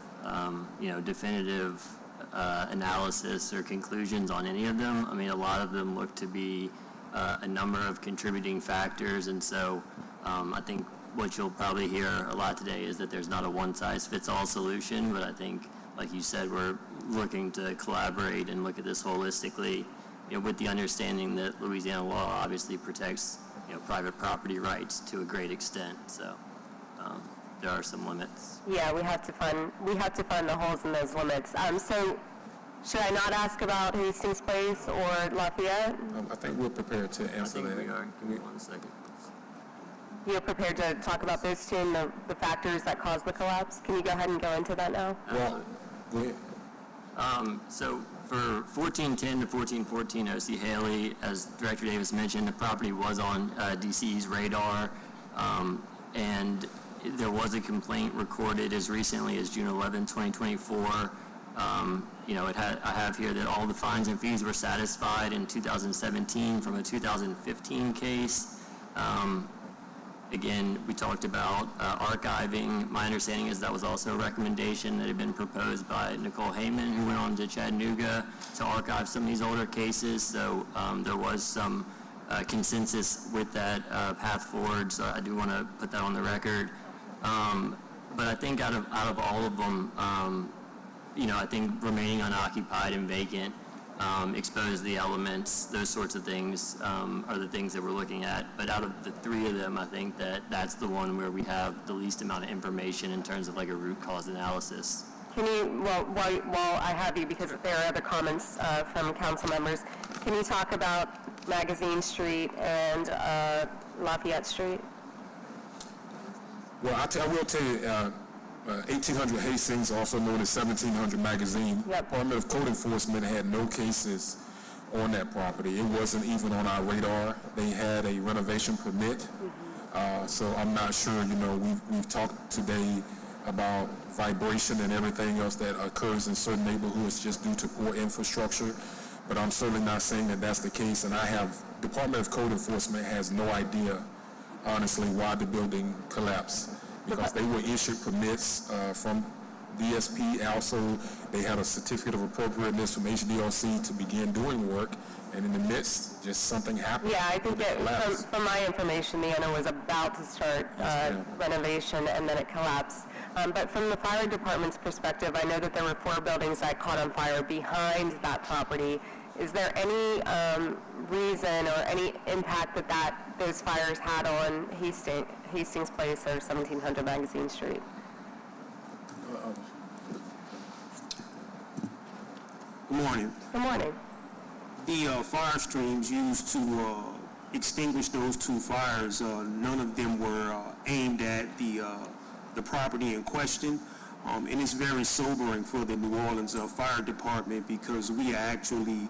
definitive analysis or conclusions on any of them. I mean, a lot of them look to be a number of contributing factors, and so I think what you'll probably hear a lot today is that there's not a one-size-fits-all solution, but I think, like you said, we're looking to collaborate and look at this holistically, with the understanding that Louisiana law obviously protects, private property rights to a great extent. So there are some limits. Yeah, we have to find the holes in those limits. So should I not ask about Hastings Place or Lafayette? I think we're prepared to answer I think that. we are. Give me 1 second. You're prepared to talk about those two and the factors that caused the collapse? Can you go ahead and go into that now? Well, go ahead. So for 1410 to 1414 O.C. Haley, as Director Davis mentioned, the property was on DCE's radar, and there was a complaint recorded as recently as June 11, 2024. I have here that all the fines and fees were satisfied in 2017 from a 2015 case. Again, we talked about archiving. My understanding is that was also a recommendation that had been proposed by Nicole Heyman, who went on to Chattanooga to archive some of these older cases. So there was some consensus with that path forward, so I do want to put that on the record. But I think out of all of them, I think remaining unoccupied and vacant, expose the elements, those sorts of things are the things that we're looking at. But out of the three of them, I think that's the one where we have the least amount of information in terms of like a root cause analysis. Can you, while I have you, because there are other comments from council members, can you talk about Magazine Street and Lafayette Street? Well, I will tell you, 1800 Hastings, also known as 1700 Magazine, Yep. Department of Code Enforcement had no cases on that property. It wasn't even on our radar. They had a renovation permit. So I'm not sure, we've talked today about vibration and everything else that occurs in certain neighborhoods just due to poor infrastructure. But I'm certainly not saying that that's the case. And Department of Code Enforcement has no idea, honestly, why the building collapsed. Because they were issued permits from DSP. Also, they had a certificate of appropriateness from HDRC to begin doing work. And in the midst, just something happened. Yeah, I think It collapsed. from my information, the owner was about to start renovation and then it collapsed. But from the fire department's perspective, I know that there were 4 buildings that caught on fire behind that property. Is there any reason or any impact that those fires had on Hastings Place or 1700 Magazine Street? Good morning. Good morning. The fire streams used to extinguish those 2 fires, none of them were aimed at the property in question. And it's very sobering for the New Orleans Fire Department because we actually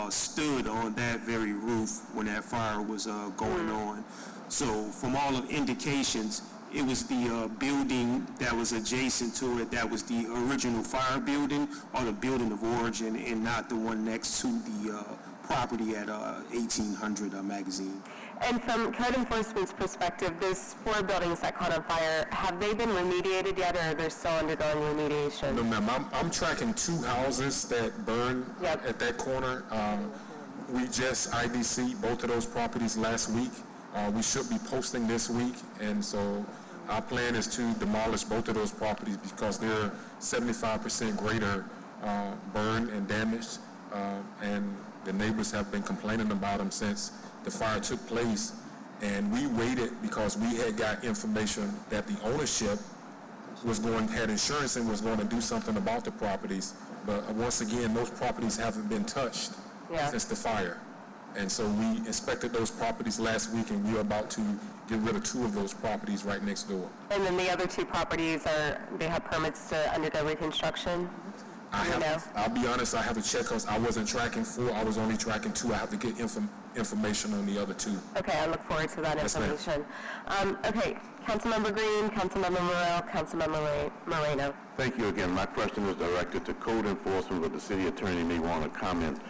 stood on that very roof when that fire was going on. So from all of indications, it was the building that was adjacent to it that was the original fire building or the building of origin and not the one next to the property at 1800 Magazine. And from code enforcement's perspective, those 4 buildings that caught on fire, have they been remediated yet or are they still undergoing remediation? No, ma'am. I'm tracking 2 houses that burned Yep. at that corner. We just IDC'd both of those properties last week. We should be posting this week, and so our plan is to demolish both of those properties because they're 75% greater burn and damage, and the neighbors have been complaining about them since the fire took place. And we waited because we had got information that the ownership had insurance and was going to do something about the properties. But once again, those properties haven't been touched since the fire. And so we inspected those properties last week, and we are about to get rid of 2 of those properties right next door. And then the other 2 properties they have permits to undergo reconstruction? I'll be honest, I have to check because I wasn't tracking 4, I was only tracking 2. I have to get information on the other 2. Okay, I look forward to that Yes, ma'am. information. Okay, Councilmember Green, Councilmember Morrell, Councilmember Moreno. Thank you again. My question is directed to code enforcement, but the city attorney may want to comment.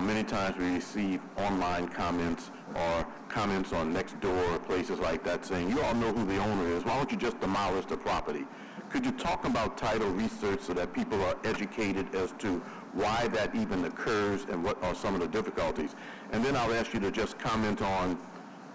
Many times we receive online comments or comments on Nextdoor or places like that saying, you all know who the owner is. Why don't you just demolish the property? Could you talk about title research so that people are educated as to why that even occurs and what are some of the difficulties? And then I'll ask you to just comment on,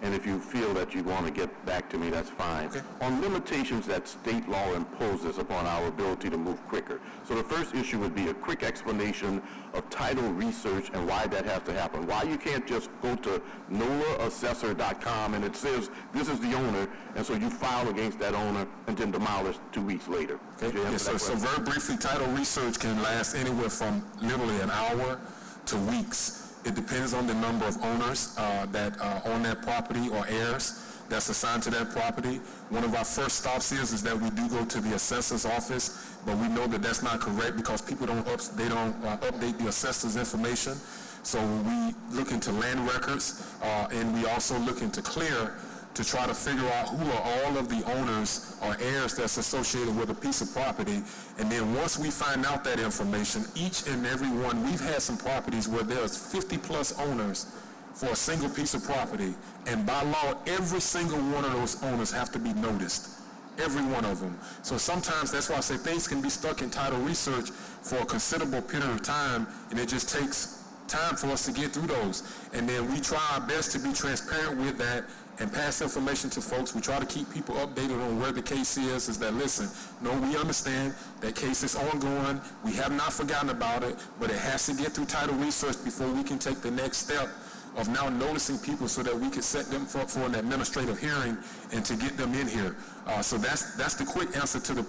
and if you feel that you want to get back to me, that's fine. Okay. On limitations that state law imposes upon our ability to move quicker. So the first issue would be a quick explanation of title research and why that has to happen. Why you can't just go to NOLAassessor.com and it says this is the owner, and so you file against that owner and then demolish 2 weeks later. Okay. Could you Yes, answer sir. that So question? very briefly, title research can last anywhere from literally an hour to weeks. It depends on the number of owners that own that property or heirs that's assigned to that property. One of our first stops is that we do go to the assessor's office, but we know that that's not correct because people don't update the assessor's information. So we look into land records, and we also look into CLEAR to try to figure out who are all of the owners or heirs that's associated with a piece of property. And then once we find out that information, each and every one, we've had some properties where there's 50 plus owners for a single piece of property. And by law, every single one of those owners have to be noticed. Every one of them. So sometimes that's why I say things can be stuck in title research for a considerable period of time, and it just takes time for us to get through those. And then we try our best to be transparent with that and pass information to folks. We try to keep people updated on where the case is that, listen, no, we understand that case is ongoing. We have not forgotten about it, but it has to get through title research before we can take the next step of now noticing people so that we can set them for an administrative hearing and to get them in here. So that's the quick answer to the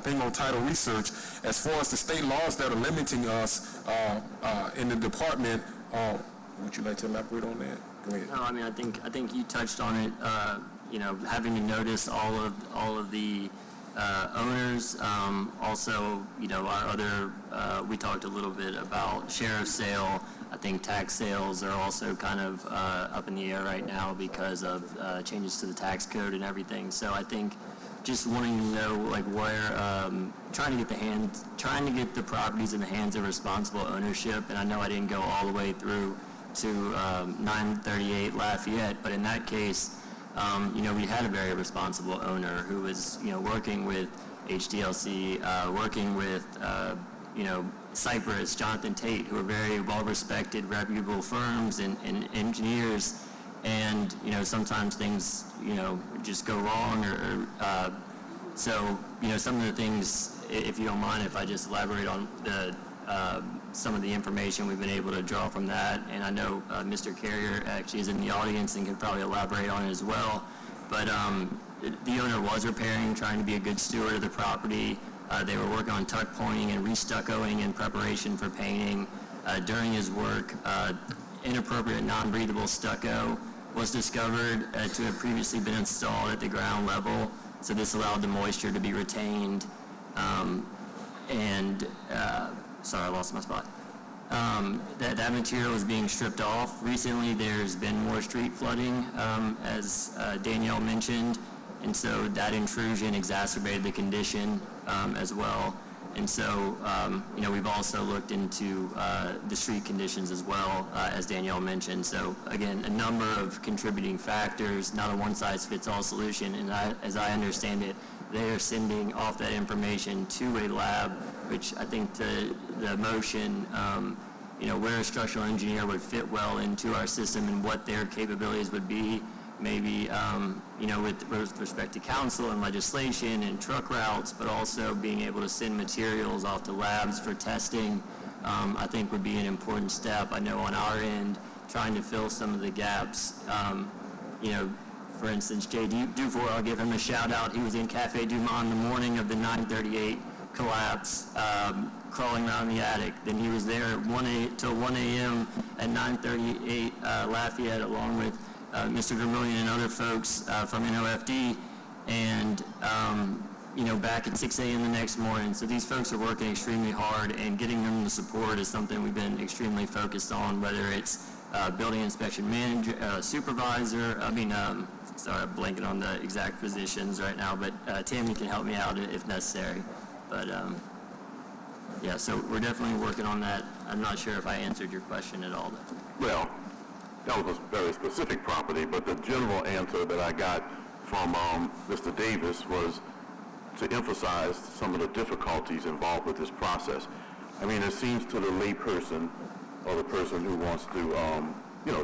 thing on title research. As far as the state laws that are limiting us in the department, would you like to elaborate on that? Go ahead. No, I mean, I think you touched on it, having to notice all of the owners, also, our other, we talked a little bit about sheriff's sale. I think tax sales are also kind of up in the air right now because of changes to the tax code and everything. So I think just wanting to know, like, where, trying to get the properties in the hands of responsible ownership. And I know I didn't go all the way through to 938 Lafayette, but in that case, we had a very responsible owner who was, working with HDLC, working with, Cypress, Jonathan Tate, who are very well-respected, reputable firms and engineers. And, sometimes things, just go wrong so, some of the things, if you don't mind, if I just elaborate on some of the information we've been able to draw from that. And I know Mr. Carrier actually is in the audience and can probably elaborate on it as well. But the owner was repairing, trying to be a good steward of the property. They were working on tuck pointing and restuccoing in preparation for painting. During his work, inappropriate non-breathable stucco was discovered to have previously been installed at the ground level. So this allowed the moisture to be retained. Sorry, I lost my spot. That material is being stripped off. Recently, there's been more street flooding, as Danielle mentioned, and so that intrusion exacerbated the condition as well. And so, we've also looked into the street conditions as well, as Danielle mentioned. So, again, a number of contributing factors, not a one-size-fits-all solution. And as I understand it, they are sending off that information to a lab, which I think the motion, where a structural engineer would fit well into our system and what their capabilities would be, maybe, with respect to council and legislation and truck routes, but also being able to send materials off to labs for testing, I think would be an important step. I know on our end, trying to fill some of the gaps, for instance, Jay Dufour, I'll give him a shout out. He was in Cafe Du Monde the morning of the 938 collapse, crawling around the attic. Then he was there till 1 a.m. at 938 Lafayette, along with Mr. Vermillion and other folks from NOFD, and back at 6 a.m. the next morning. So these folks are working extremely hard, and getting them the support is something we've been extremely focused on, whether it's building inspection manager, supervisor. Sorry, I'm blanking on the exact positions right now, but Tammy can help me out if necessary. But so we're definitely working on that. I'm not sure if I answered your question at all. Well, that was a very specific property, but the general answer that I got from Mr. Davis was to emphasize some of the difficulties involved with this process. I mean, it seems to the layperson or the person who wants to,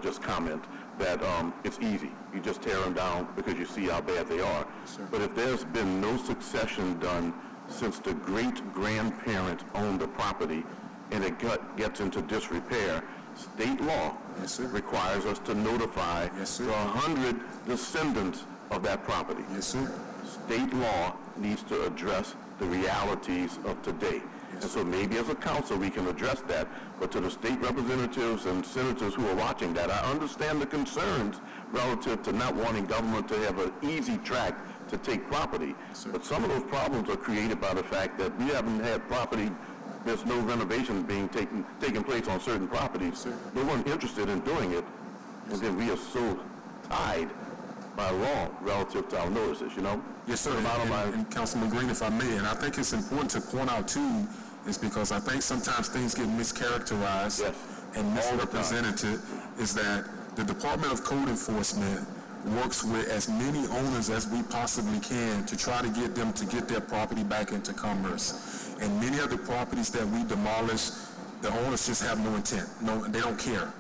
just comment that it's easy. You just tear them down because you see how bad they are. But if there's been no succession done since the great-grandparent owned the property and it gets into disrepair, state law requires us to notify the 100 descendants of that property. Yes, sir. State law needs to address the realities of today. And so maybe as a council we can address that, but to the state representatives and senators who are watching that, I understand the concerns relative to not wanting government to have an easy track to take property. But some of those problems are created by the fact that we haven't had property, there's no renovations being taking place on certain properties. No one interested in doing it, and then we are so tied by law relative to our notices, Yes, sir. And Councilman Green, if I may, and I think it's important to point out too, is because I think sometimes things get mischaracterized and misrepresented, is that the Department of Code Enforcement works with as many owners as we possibly can to try to get them to get their property back into commerce. And many of the properties that we demolish The owners just have no intent. No, they don't care.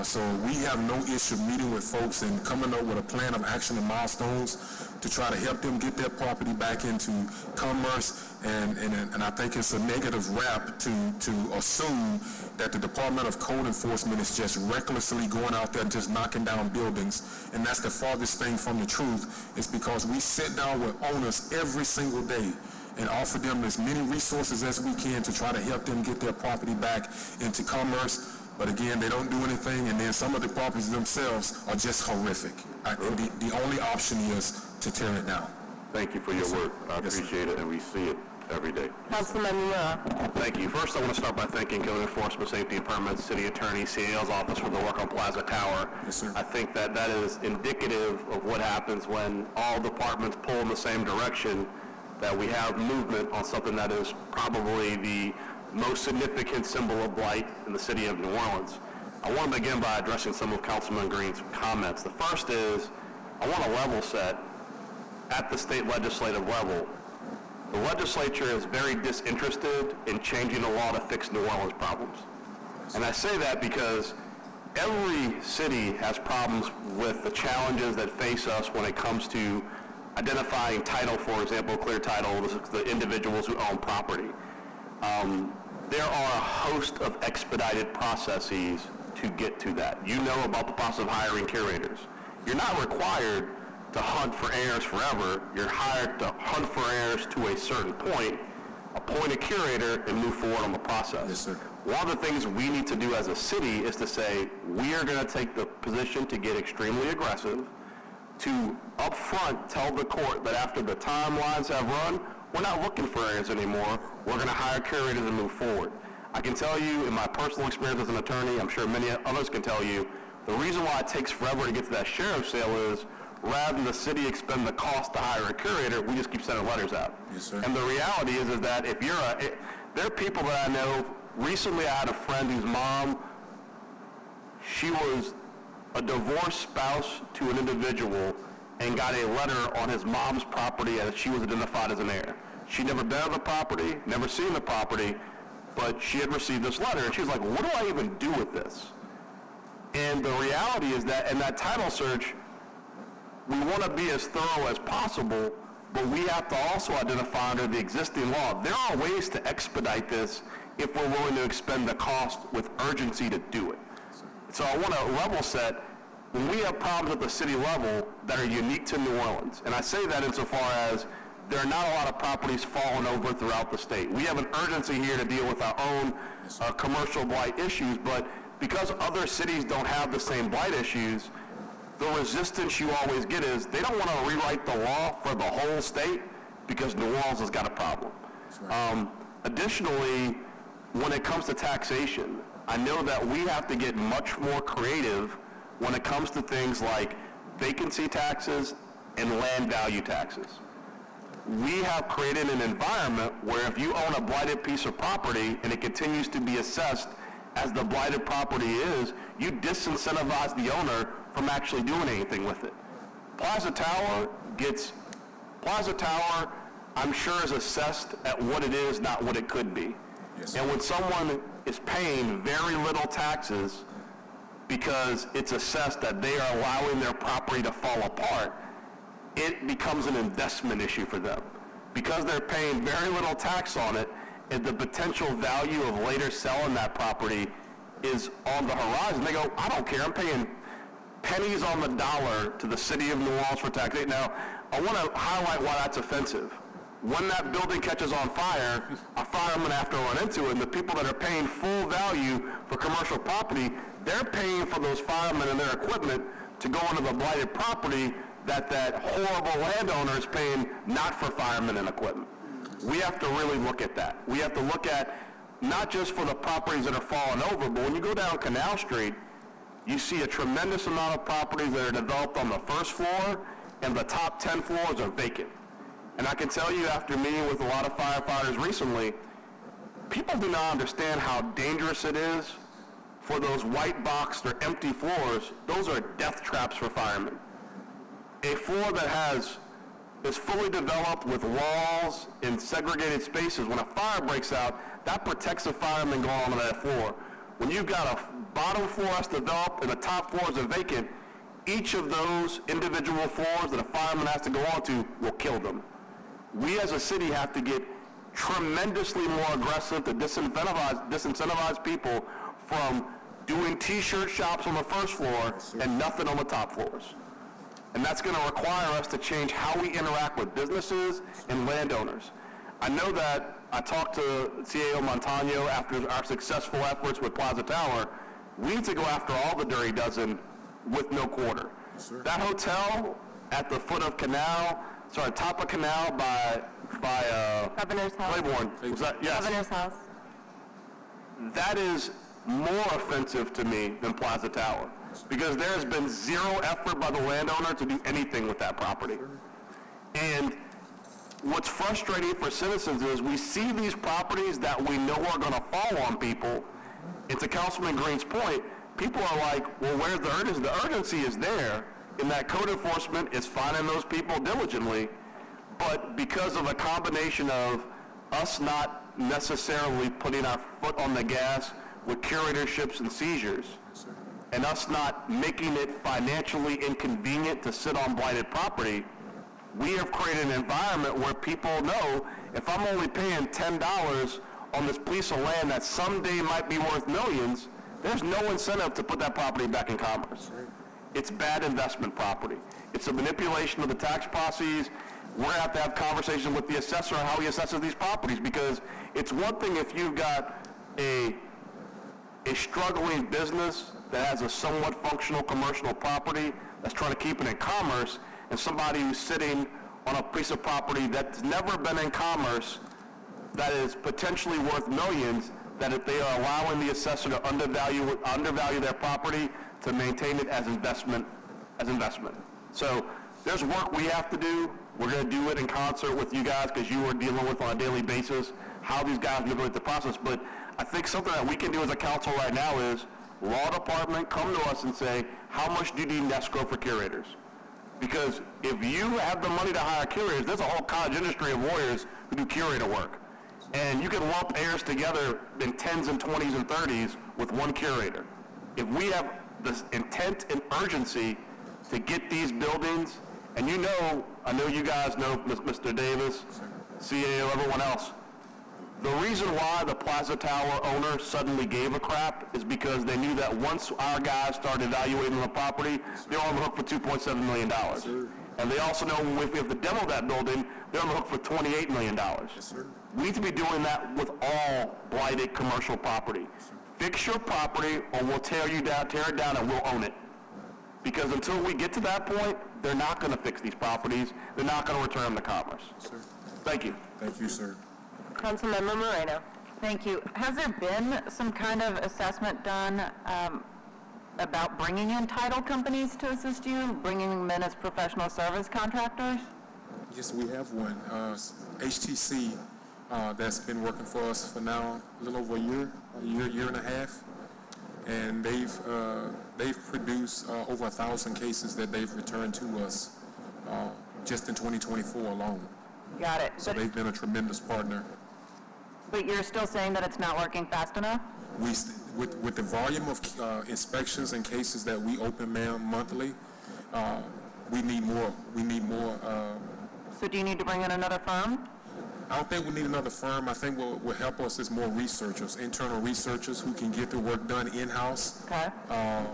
So we have no issue meeting with folks and coming up with a plan of action and milestones to try to help them get their property back into commerce. And I think it's a negative rap to assume that the Department of Code Enforcement is just recklessly going out there and just knocking down buildings. And that's the farthest thing from the truth. It's because we sit down with owners every single day and offer them as many resources as we can to try to help them get their property back into commerce. But again, they don't do anything, and then some of the properties themselves are just horrific. The only option is to tear it down. Thank you for your work. I appreciate it, and we see it every day. Councilman Mura. Thank you. First, I want to start by thanking Code Enforcement, Safety and Permits, City Attorney, CAL's office for the work on Plaza Tower. Yes, sir. I think that is indicative of what happens when all departments pull in the same direction, that we have movement on something that is probably the most significant symbol of blight in the city of New Orleans. I want to begin by addressing some of Councilman Green's comments. The first is, I want to level set at the state legislative level. The legislature is very disinterested in changing the law to fix New Orleans problems. And I say that because every city has problems with the challenges that face us when it comes to identifying title, for example, clear title, the individuals who own property. There are a host of expedited processes to get to that. You know about the process of hiring curators. You're not required to hunt for heirs forever. You're hired to hunt for heirs to a certain point, appoint a curator, and move forward on the process. Yes, sir. One of the things we need to do as a city is to say, we are going to take the position to get extremely aggressive, to upfront tell the court that after the timelines have run, we're not looking for heirs anymore. We're going to hire curators and move forward. I can tell you, in my personal experience as an attorney, I'm sure many others can tell you, the reason why it takes forever to get to that sheriff's sale is, rather than the city expend the cost to hire a curator, we just keep sending letters out. Yes, sir. And the reality is that if you're there are people that I know. Recently, I had a friend whose mom, she was a divorced spouse to an individual and got a letter on his mom's property as she was identified as an heir. She'd never been on the property, never seen the property, but she had received this letter, and she was like, what do I even do with this? And the reality is that in that title search, we want to be as thorough as possible, but we have to also identify under the existing law, there are ways to expedite this if we're willing to expend the cost with urgency to do it. So I want to level set, when we have problems at the city level that are unique to New Orleans, and I say that insofar as there are not a lot of properties falling over throughout the state. We have an urgency here to deal with our own commercial blight issues, but because other cities don't have the same blight issues, the resistance you always get is they don't want to rewrite the law for the whole state because New Orleans has got a problem. Additionally, when it comes to taxation, I know that we have to get much more creative when it comes to things like vacancy taxes and land value taxes. We have created an environment where if you own a blighted piece of property and it continues to be assessed as the blighted property is, you disincentivize the owner from actually doing anything with it. Plaza Tower, I'm sure, is assessed at what it is, not what it could be. Yes. And when someone is paying very little taxes because it's assessed that they are allowing their property to fall apart, it becomes an investment issue for them. Because they're paying very little tax on it, and the potential value of later selling that property is on the horizon. They go, I don't care, I'm paying pennies on the dollar to the city of New Orleans for taxation. Now, I want to highlight why that's offensive. When that building catches on fire, a fireman have to run into it, and the people that are paying full value for commercial property, they're paying for those firemen and their equipment to go into the blighted property that horrible landowner is paying not for firemen and equipment. We have to really look at that. We have to look at not just for the properties that are falling over, but when you go down Canal Street, you see a tremendous amount of properties that are developed on the first floor, and the top 10 floors are vacant. And I can tell you, after meeting with a lot of firefighters recently, people do not understand how dangerous it is for those white boxed or empty floors. Those are death traps for firemen. A floor that is fully developed with walls and segregated spaces, when a fire breaks out, that protects the firemen going onto that floor. When you've got a bottom floor that's developed and the top floors are vacant, each of those individual floors that a fireman has to go onto will kill them. We as a city have to get tremendously more aggressive to disincentivize people from doing T-shirt shops on the first floor and nothing on the top floors. And that's going to require us to change how we interact with businesses and landowners. I know that I talked to CAO Montano after our successful efforts with Plaza Tower. We need to go after all the dirty dozen with no quarter. That hotel at the foot of top of Canal by Governor's House. Claiborne. Was that? Yes. Governor's House. That is more offensive to me than Plaza Tower, because there has been zero effort by the landowner to do anything with that property. And what's frustrating for citizens is we see these properties that we know are going to fall on people, and to Councilman Green's point, people are like, well, where's the urgency? The urgency is there, in that code enforcement is finding those people diligently, but because of a combination of us not necessarily putting our foot on the gas with curatorships and seizures, and us not making it financially inconvenient to sit on blighted property, we have created an environment where people know if I'm only paying $10 on this piece of land that someday might be worth millions, there's no incentive to put that property back in commerce. It's bad investment property. It's a manipulation of the tax processes. We're going to have conversations with the assessor on how he assesses these properties, because it's one thing if you've got a struggling business that has a somewhat functional commercial property that's trying to keep it in commerce, and somebody who's sitting on a piece of property that's never been in commerce that is potentially worth millions, that if they are allowing the assessor to undervalue their property to maintain it as investment. So there's work we have to do. We're going to do it in concert with you guys, because you are dealing with on a daily basis how these guys manipulate the process. But I think something that we can do as a council right now is, law department, come to us and say, how much do you need in escrow for curators? Because if you have the money to hire curators, there's a whole cottage industry of lawyers who do curator work. And you can lump heirs together in 10s and 20s and 30s with one curator. If we have this intent and urgency to get these buildings, and I know you guys know, Mr. Davis, CAO, everyone else, the reason why the Plaza Tower owner suddenly gave a crap is because they knew that once our guys started evaluating the property, they were on the hook for $2.7 million. And they also know if we have to demo that building, they're on the hook for $28 million. We need to be doing that with all blighted commercial property. Fix your property, or we'll tear it down, and we'll own it. Because until we get to that point, they're not going to fix these properties. They're not going to return them to commerce. Thank you. Thank you, sir. Councilmember Moreno. Thank you. Has there been some kind of assessment done about bringing in title companies to assist you, bringing them in as professional service contractors? Yes, we have one. HTC, that's been working for us for now a little over a year and a half. And they've produced over 1,000 cases that they've returned to us just in 2024 alone. Got it. So they've been a tremendous partner. But you're still saying that it's not working fast enough? With the volume of inspections and cases that we open monthly, we need more. So do you need to bring in another firm? I don't think we need another firm. I think what will help us is more researchers, internal researchers who can get the work done in-house. Okay.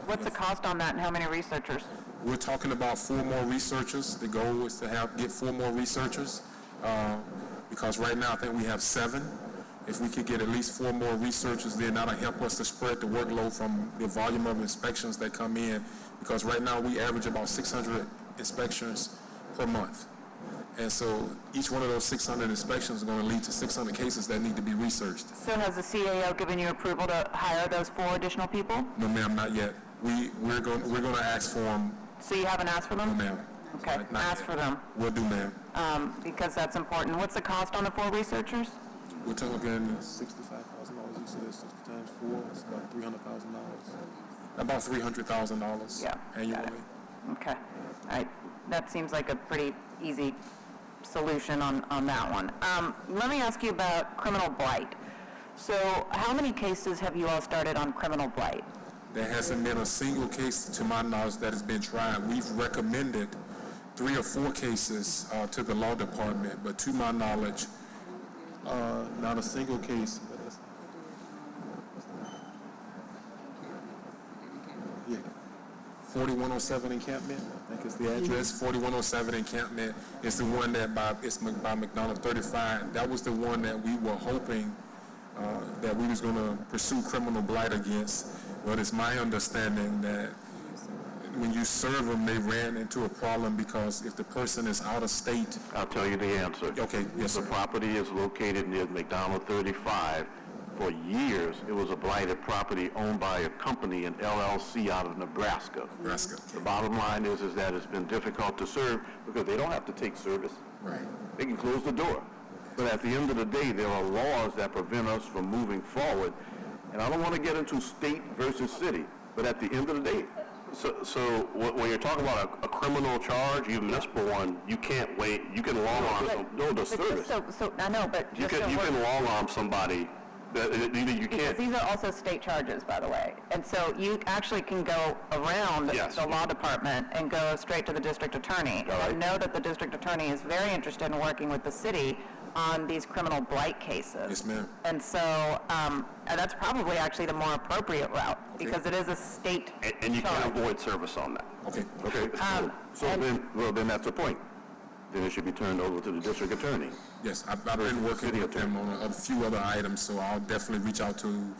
What's the cost on that, and how many researchers? We're talking about 4 more researchers. The goal is to get 4 more researchers, because right now I think we have 7. If we could get at least 4 more researchers, then that'll help us to spread the workload from the volume of inspections that come in, because right now we average about 600 inspections per month. And so each one of those 600 inspections is going to lead to 600 cases that need to be researched. So has the CAO given you approval to hire those 4 additional people? No, ma'am, not yet. We're going to ask for them. So you haven't asked for them? No, ma'am. Okay, Not ask yet. for them, Will do, ma'am. because that's important. What's the cost on the 4 researchers? We're talking $65,000, you said 60 times 4, it's about $300,000. about $300,000 Yeah, annually. got it. Okay. That seems like a pretty easy solution on that one. Let me ask you about criminal blight. So how many cases have you all started on criminal blight? There hasn't been a single case, to my knowledge, that has been tried. We've recommended 3 or 4 cases to the law department, but to my knowledge, Not a single case. But that's- Yeah. 4107 Encampment, I think is the address. 4107 Encampment is the one that by McDonald 35. That was the one that we were hoping that we was going to pursue criminal blight against. But it's my understanding that when you serve them, they ran into a problem because if the person is out of state. I'll tell you the answer. Okay, yes, The sir. property is located near McDonald 35. For years, it was a blighted property owned by a company, an LLC out of Nebraska. Nebraska. The bottom line is that it's been difficult to serve because they don't have to take service. Right. They can close the door. But at the end of the day, there are laws that prevent us from moving forward. And I don't want to get into state versus city, but at the end of the day, So when you're talking about a criminal charge, you municipal one, you can't wait, you can long arm, no, the service. So, I know, but you just so can we're- long arm somebody, that either you Because can't, these are also state charges, by the way. And so you actually can go around Yes. the law department and go straight to the district attorney. And I know that the district attorney is very interested in working with the city on these criminal blight cases. Yes, ma'am. And so that's probably actually the more appropriate route, because it is a state and you can't charge. avoid service on that. Okay. Okay, so then that's the point. Then it should be turned over to the district attorney. Yes, I've been working City with them on a few other items, so I'll definitely reach out to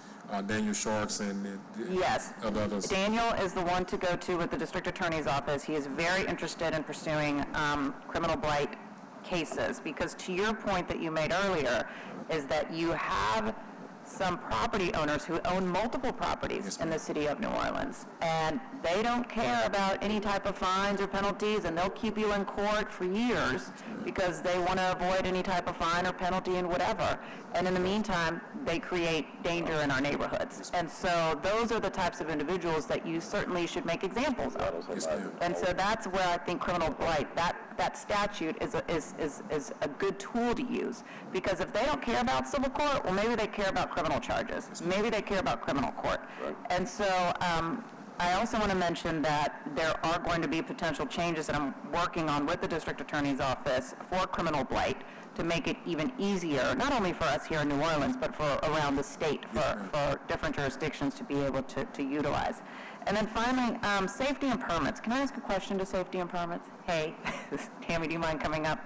Daniel Sharks and Yes. others. Daniel is the one to go to with the district attorney's office. He is very interested in pursuing criminal blight cases, because to your point that you made earlier is that you have some property owners who own multiple properties in the city of New Orleans, and they don't care about any type of fines or penalties, and they'll keep you in court for years because they want to avoid any type of fine or penalty and whatever. And in the meantime, they create danger in our neighborhoods. And so those are the types of individuals that you certainly should make examples of. Yes, ma'am. And so that's where I think criminal blight, that statute is a good tool to use. Because if they don't care about civil court, well, maybe they care about criminal charges. Maybe they care about criminal court. And so I also want to mention that there are going to be potential changes that I'm working on with the district attorney's office for criminal blight to make it even easier, not only for us here in New Orleans, but for around the state, for different jurisdictions to be able to utilize. And then finally, safety and permits. Can I ask a question to safety and permits? Hey, Tammy, do you mind coming up?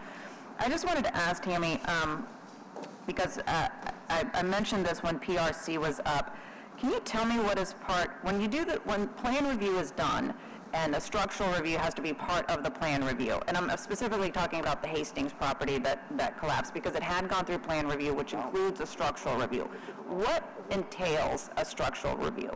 I just wanted to ask Tammy, because I mentioned this when PRC was up. Can you tell me what is when plan review is done, and a structural review has to be part of the plan review, and I'm specifically talking about the Hastings property that collapsed, because it had gone through plan review, which includes a structural review. What entails a structural review?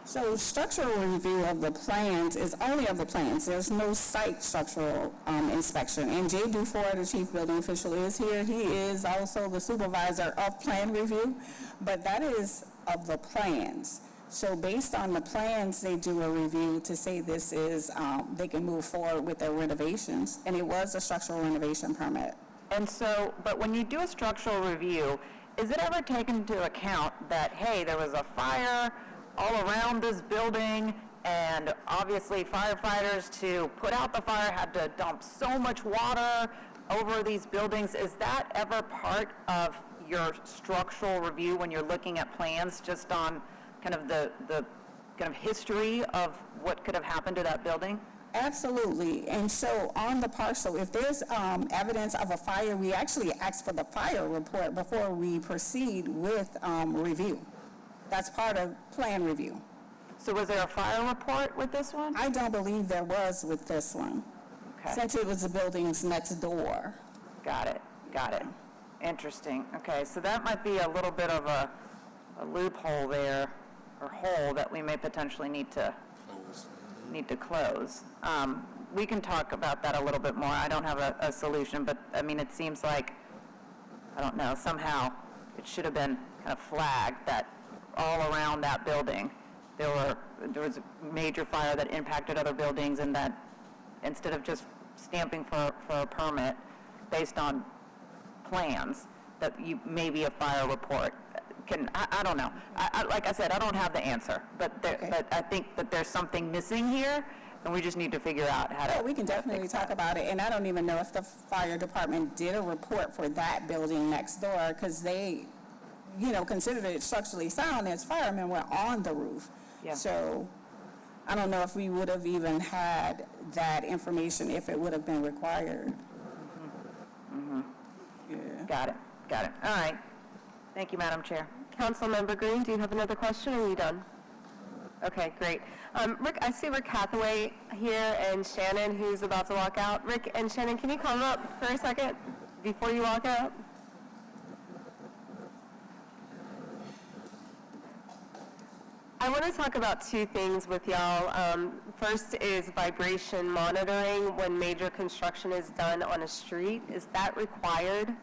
So structural review of the plans is only of the plans. There's no site structural inspection. And Jay Dufour, the chief building official, is here. He is also the supervisor of plan review, but that is of the plans. So based on the plans, they do a review to say this is, they can move forward with their renovations. And it was a structural renovation permit. And so, but when you do a structural review, is it ever taken into account that, hey, there was a fire all around this building, and obviously firefighters to put out the fire had to dump so much water over these buildings? Is that ever part of your structural review when you're looking at plans, just on kind of the kind of history of what could have happened to that building? Absolutely. And so on the parcel, if there's evidence of a fire, we actually ask for the fire report before we proceed with review. That's part of plan review. So was there a fire report with this one? I don't believe there was with this one, Okay. since it was the buildings next door. Got it. Interesting. Okay, so that might be a little bit of a loophole there, or hole that we may potentially need to close. We can talk about that a little bit more. I don't have a solution, but I mean, it seems like, I don't know, somehow it should have been kind of flagged that all around that building, there was a major fire that impacted other buildings, and that instead of just stamping for a permit based on plans, that you maybe a fire report. I don't know. Like I said, I don't have the answer, but I think that there's something missing here, and we just need to figure out how to. Yeah, we can definitely talk about it, and I don't even know if the fire department did a report for that building next door, because they, considered it structurally sound as firemen were on the roof. Yeah. So I don't know if we would have even had that information if it would have been required. Yeah. Got it. All right. Thank you, Madam Chair. Councilmember Green, do you have another question, or are you done? Okay, great. Rick, I see Rick Hathaway here and Shannon, who's about to walk out. Rick and Shannon, can you come up for a second before you walk out? I want to talk about two things with y'all. First is vibration monitoring when major construction is done on a street. Is that required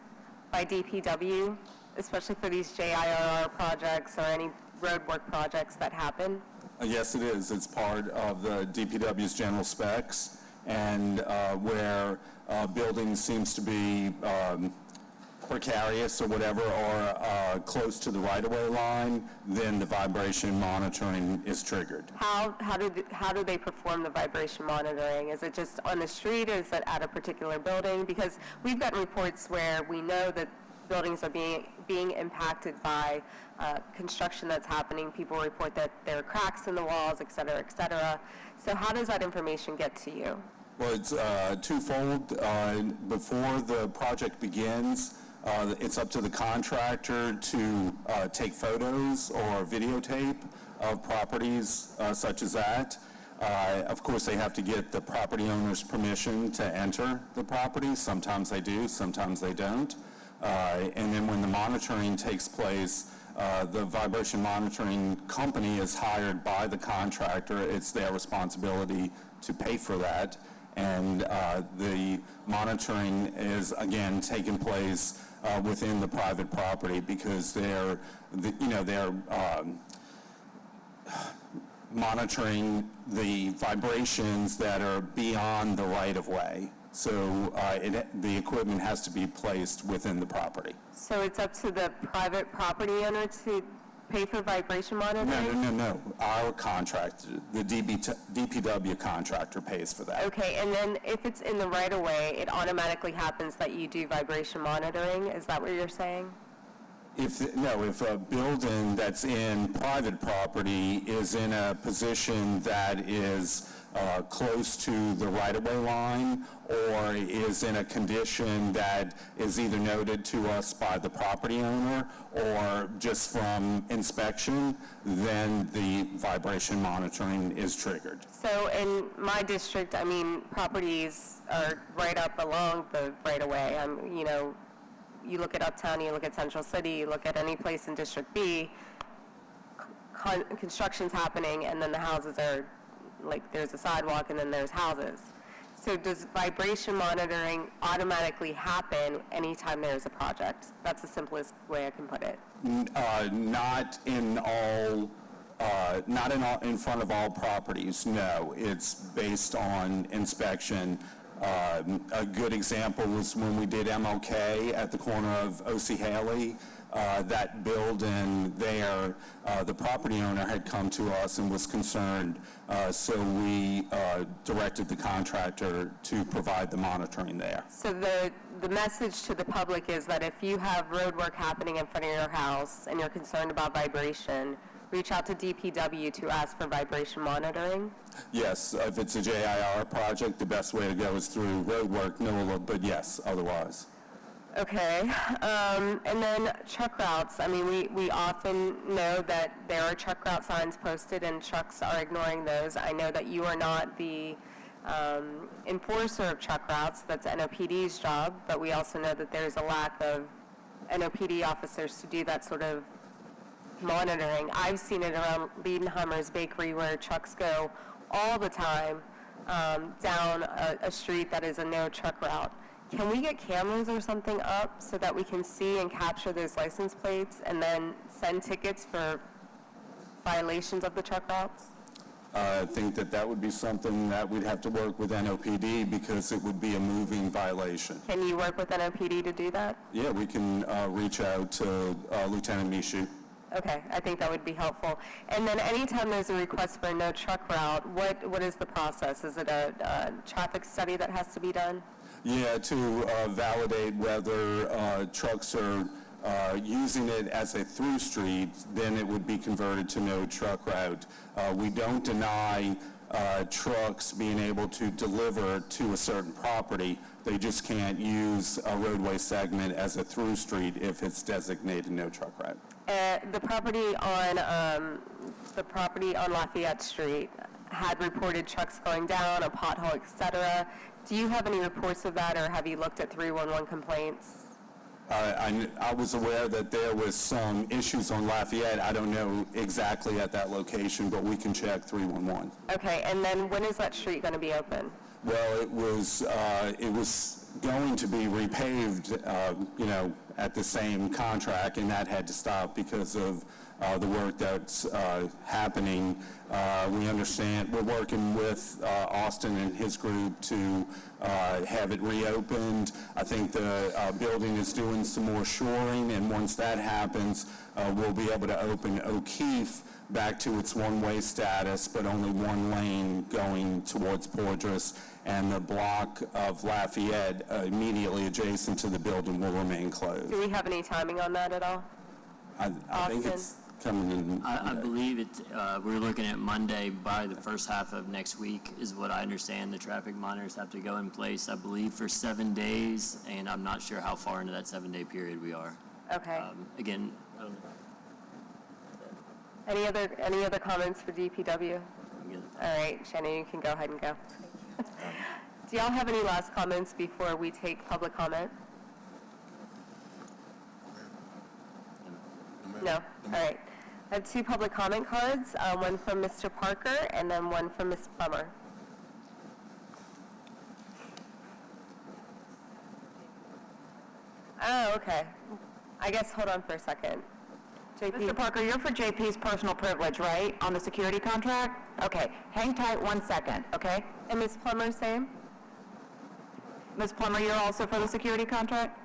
by DPW, especially for these JIRR projects or any roadwork projects that happen? Yes, it is. It's part of the DPW's general specs, and where a building seems to be precarious or whatever, or close to the right-of-way line, then the vibration monitoring is triggered. How do they perform the vibration monitoring? Is it just on the street? Is it at a particular building? Because we've got reports where we know that buildings are being impacted by construction that's happening. People report that there are cracks in the walls, et cetera, et cetera. So how does that information get to you? Well, it's twofold. Before the project begins, it's up to the contractor to take photos or videotape of properties such as that. Of course, they have to get the property owner's permission to enter the property. Sometimes they do, sometimes they don't. And then when the monitoring takes place, the vibration monitoring company is hired by the contractor. It's their responsibility to pay for that. And the monitoring is, again, taking place within the private property because they're monitoring the vibrations that are beyond the right-of-way. So the equipment has to be placed within the property. So it's up to the private property owner to pay for vibration monitoring? No. Our contractor, the DPW contractor pays for that. Okay, and then if it's in the right-of-way, it automatically happens that you do vibration monitoring? Is that what you're saying? If a building that's in private property is in a position that is close to the right-of-way line or is in a condition that is either noted to us by the property owner or just from inspection, then the vibration monitoring is triggered. So in my district, properties are right up along the right-of-way. You look at Uptown, you look at Central City, you look at any place in District B, construction's happening, and then the houses are, there's a sidewalk and then there's houses. So does vibration monitoring automatically happen anytime there's a project? That's the simplest way I can put it. Not in front of all properties, no. It's based on inspection. A good example was when we did MLK at the corner of O.C. Haley. That building there, the property owner had come to us and was concerned, so we directed the contractor to provide the monitoring there. So the message to the public is that if you have road work happening in front of your house and you're concerned about vibration, reach out to DPW to ask for vibration monitoring? Yes, if it's a JIR project, the best way to go is through roadwork, NOLA, but yes, otherwise. Okay, and then truck routes. We often know that there are truck route signs posted and trucks are ignoring those. I know that you are not the enforcer of truck routes. That's NOPD's job, but we also know that there's a lack of NOPD officers to do that sort of monitoring. I've seen it around Liedenheimer's Bakery where trucks go all the time down a street that is a no truck route. Can we get cameras or something up so that we can see and capture those license plates and then send tickets for violations of the truck routes? I think that would be something that we'd have to work with NOPD because it would be a moving violation. Can you work with NOPD to do that? Yeah, we can reach out to Lieutenant Mishu. Okay, I think that would be helpful. And then anytime there's a request for a no truck route, what is the process? Is it a traffic study that has to be done? Yeah, to validate whether trucks are using it as a through street, then it would be converted to no truck route. We don't deny trucks being able to deliver to a certain property. They just can't use a roadway segment as a through street if it's designated no truck route. The property on Lafayette Street had reported trucks going down, a pothole, et cetera. Do you have any reports of that, or have you looked at 311 complaints? I was aware that there was some issues on Lafayette. I don't know exactly at that location, but we can check 311. Okay, and then when is that street going to be open? Well, it was going to be repaved, at the same contract, and that had to stop because of the work that's happening. We understand, we're working with Austin and his group to have it reopened. I think the building is doing some more shoring, and once that happens, we'll be able to open O'Keefe back to its one-way status, but only one lane going towards Poydras, and the block of Lafayette immediately adjacent to the building will remain closed. Do we have any timing on that at all? I think it's coming in. I believe it's, we're looking at Monday by the first half of next week is what I understand. The traffic monitors have to go in place, I believe, for 7 days, and I'm not sure how far into that 7-day period we are. Okay. Again, I don't know. Any other comments for DPW? All right, Shannon, you can go ahead and go. Do y'all have any last comments before we take public comment? No? All right. I have 2 public comment cards, one from Mr. Parker and then one from Ms. Plummer. Oh, okay. I guess, hold on for a second. JP? Mr. Parker, you're for JP's personal privilege, right, on the security contract? Okay, hang tight 1 second, okay? And Ms. Plummer, same? Ms. Plummer, you're also for the security contract?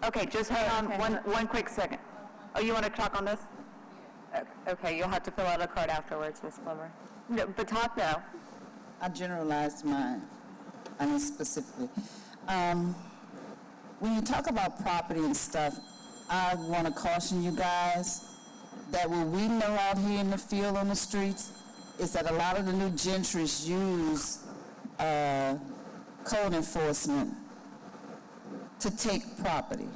Okay, just hang on one quick second. Oh, you want to talk on this? Okay, you'll have to fill out a card afterwards, Ms. Plummer. No, but talk now. I generalized mine, specifically. When you talk about property and stuff, I want to caution you guys that what we know out here in the field on the streets is that a lot of the new gentries use code enforcement to take property.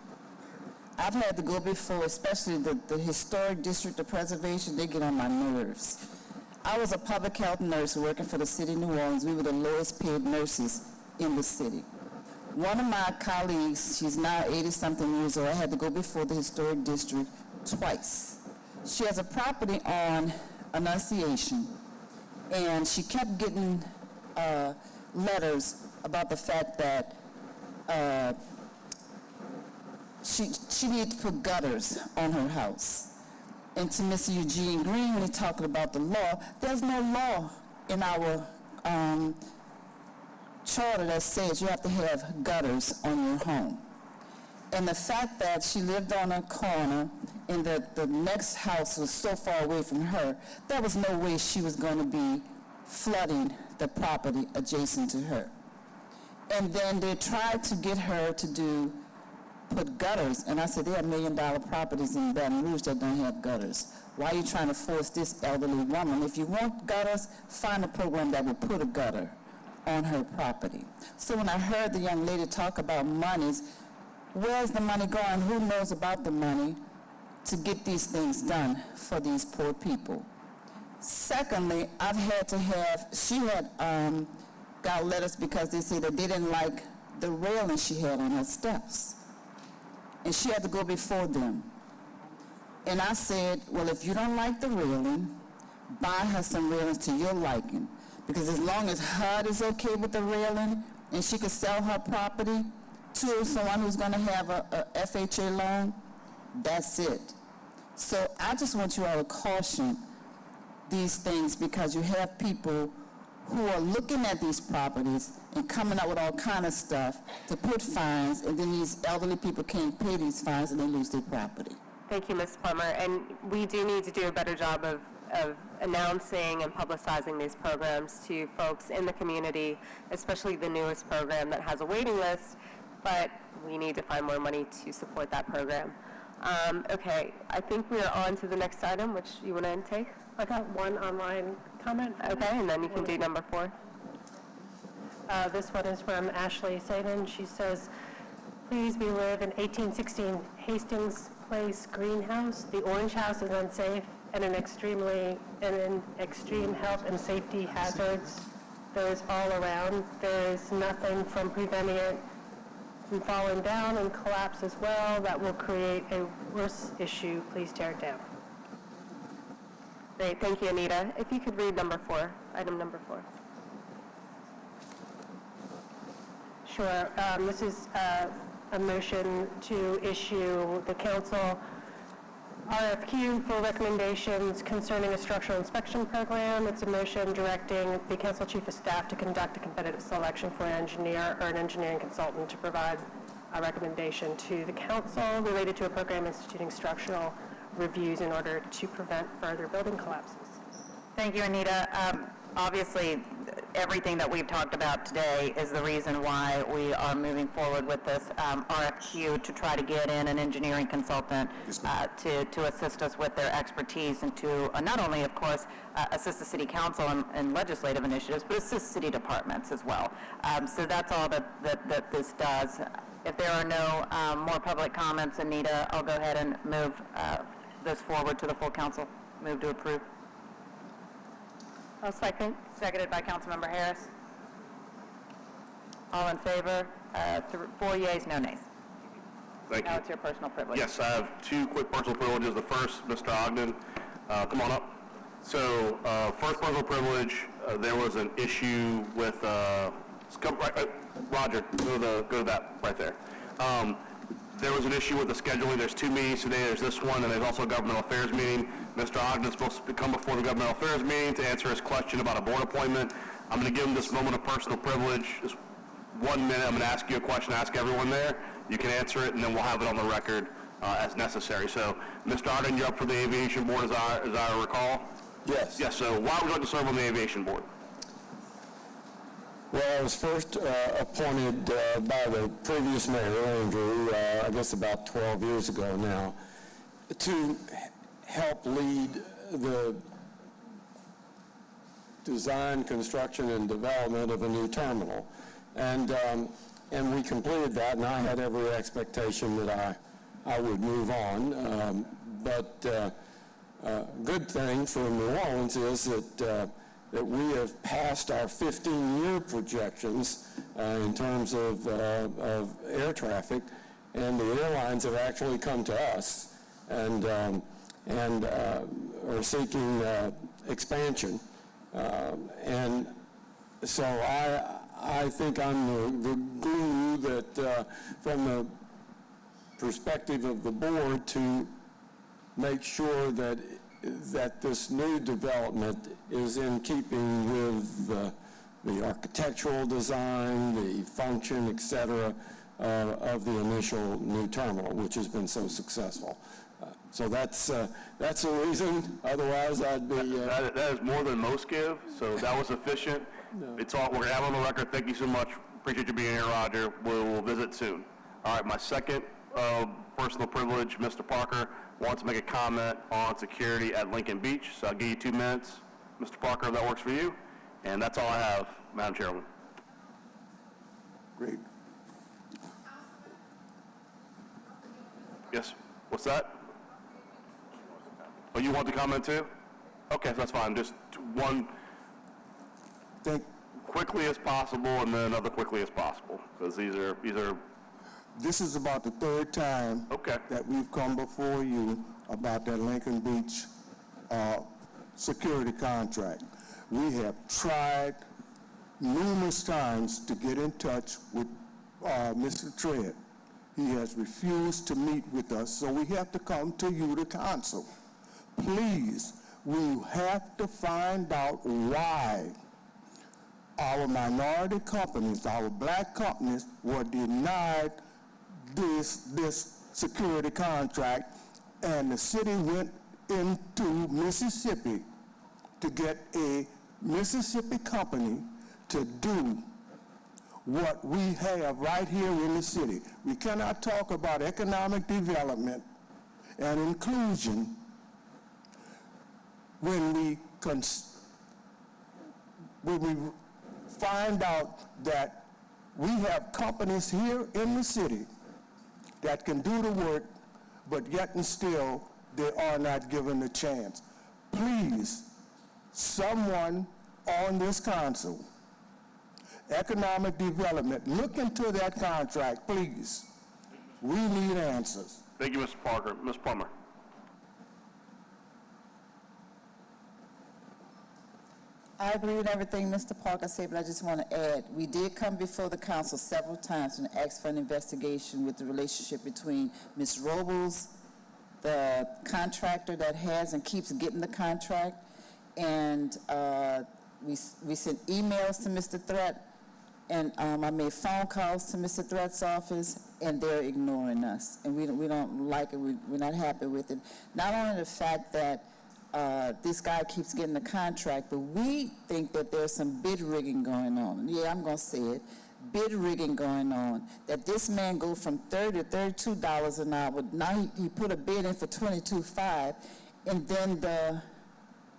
I've had to go before, especially the historic district of preservation, they get on my nerves. I was a public health nurse working for the city of New Orleans. We were the lowest paid nurses in the city. One of my colleagues, she's now 80-something years old, I had to go before the historic district twice. She has a property on Annunciation, and she kept getting letters about the fact that she needed to put gutters on her house. And to Mr. Eugene Green, when he's talking about the law, there's no law in our charter that says you have to have gutters on your home. And the fact that she lived on a corner and that the next house was so far away from her, there was no way she was going to be flooding the property adjacent to her. And then they tried to get her to put gutters, and I said, there are $1 million properties in Baton Rouge that don't have gutters. Why are you trying to force this elderly woman? If you want gutters, find a program that will put a gutter on her property. So when I heard the young lady talk about monies, where's the money going? Who knows about the money to get these things done for these poor people? Secondly, I've had to have, she had got letters because they say that they didn't like the railing she had on her steps. And she had to go before them. And I said, well, if you don't like the railing, buy her some railings to your liking. Because as long as HUD is okay with the railing and she could sell her property to someone who's going to have a FHA loan, that's it. So I just want you all to caution these things because you have people who are looking at these properties and coming up with all kind of stuff to put fines, and then these elderly people can't pay these fines and they lose their property. Thank you, Ms. Plummer. And we do need to do a better job of announcing and publicizing these programs to folks in the community, especially the newest program that has a waiting list, but we need to find more money to support that program. Okay, I think we are on to the next item, which you want to take? I got one online comment. Okay, and then you can do number 4. This one is from Ashley Saban. She says, please, we live in 1816 Hastings Place greenhouse. The orange house is unsafe and an extreme health and safety hazards. There is all around. There is nothing from preventing it from falling down and collapse as well. That will create a worse issue. Please tear it down. Great, thank you, Anita. If you could read number 4, item number 4. Sure. This is a motion to issue the council RFQ for recommendations concerning a structural inspection program. It's a motion directing the council chief of staff to conduct a competitive selection for an engineer or an engineering consultant to provide a recommendation to the council related to a program instituting structural reviews in order to prevent further building collapses. Thank you, Anita. Obviously, everything that we've talked about today is the reason why we are moving forward with this RFQ to try to get in an engineering consultant to assist us with their expertise and to not only, of course, assist the city council in legislative initiatives, but assist city departments as well. So that's all that this does. If there are no more public comments, Anita, I'll go ahead and move this forward to the full council. Move to approve. I'll second. Seconded by Councilmember Harris. All in favor? 4 yeas, no nays. Thank Now you. it's your personal privilege. Yes, I have 2 quick personal privileges. The first, Mr. Ogden, come on up. So, first personal privilege, there was an issue with, Roger, go to that right there. There was an issue with the scheduling. There's 2 meetings today. There's this one, and there's also a governmental affairs meeting. Mr. Ogden is supposed to come before the governmental affairs meeting to answer his question about a board appointment. I'm going to give him this moment of personal privilege. Just 1 minute. I'm going to ask you a question, ask everyone there. You can answer it, and then we'll have it on the record as necessary. So, Mr. Ogden, you're up for the aviation board, as I recall? Yes. Yes, so why would you like to serve on the aviation board? Well, I was first appointed by the previous mayor, Andrew, I guess about 12 years ago now, to help lead the design, construction, and development of a new terminal. And we completed that, and I had every expectation that I would move on. But good thing for New Orleans is that we have passed our 15-year projections in terms of air traffic, and the airlines have actually come to us and are seeking expansion. And so I think I'm the glue that, from the perspective of the board, to make sure that this new development is in keeping with the architectural design, the function, et cetera, of the initial new terminal, which has been so successful. So that's the reason. Otherwise, I'd be... That is more than most give, so that was efficient. No. It's all, we're going to have on the record. Thank you so much. Appreciate you being here, Roger. We'll visit soon. All right, my second personal privilege, Mr. Parker wants to make a comment on security at Lincoln Beach, so I'll give you 2 minutes, Mr. Parker, if that works for you. And that's all I have, Madam Chairwoman. Great. Yes, what's that? Oh, you want to comment too? Okay, so that's fine. Just one quickly as possible, and then another quickly as possible, because these are. This is about the 3rd time that we've come before you about that Lincoln Beach security contract. We have tried numerous times to get in touch with Mr. Tredd. He has refused to meet with us, so we have to come to you, the council. Please, we have to find out why our minority companies, our black companies, were denied this security contract, and the city went into Mississippi to get a Mississippi company to do what we have right here in the city. We cannot talk about economic development and inclusion when we find out that we have companies here in the city that can do the work, but yet and still they are not given the chance. Please, someone on this council, economic development, look into that contract, please. We need answers. Thank you, Mr. Parker. Ms. Plummer. I agree with everything Mr. Parker said, but I just want to add, we did come before the council several times and ask for an investigation with the relationship between Ms. Robles, the contractor that has and keeps getting the contract, and we sent emails to Mr. Threat, and I made phone calls to Mr. Threat's office, and they're ignoring us, and we don't like it. We're not happy with it. Not only the fact that this guy keeps getting the contract, but we think that there's some bid rigging going on. Yeah, I'm going to say it. Bid rigging going on. That this man go from $30 to $32 an hour. Now he put a bid in for $22.5, and then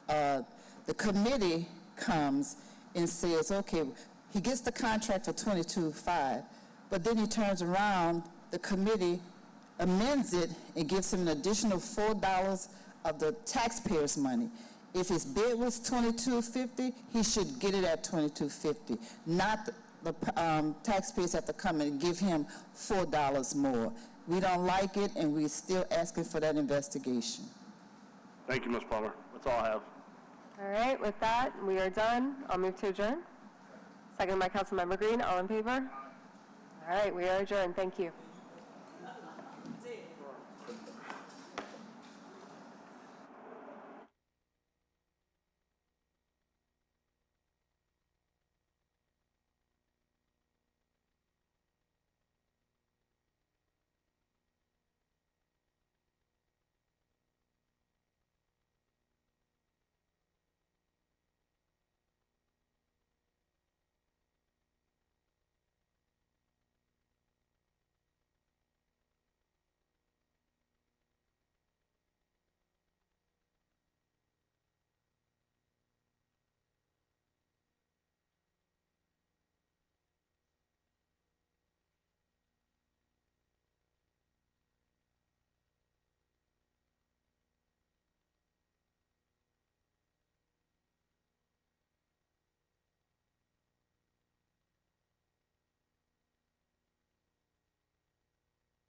the committee comes and says, okay, he gets the contract for $22.5, but then he turns around, the committee amends it and gives him an additional $4 of the taxpayers' money. If his bid was $22.50, he should get it at $22.50. Not the taxpayers have to come and give him $4 more. We don't like it, and we're still asking for that investigation. Thank you, Ms. Plummer. That's all I have. All right, with that, we are done. I'll move to adjourn. Second by Councilmember Green. All in favor? All right, we are adjourned. Thank you.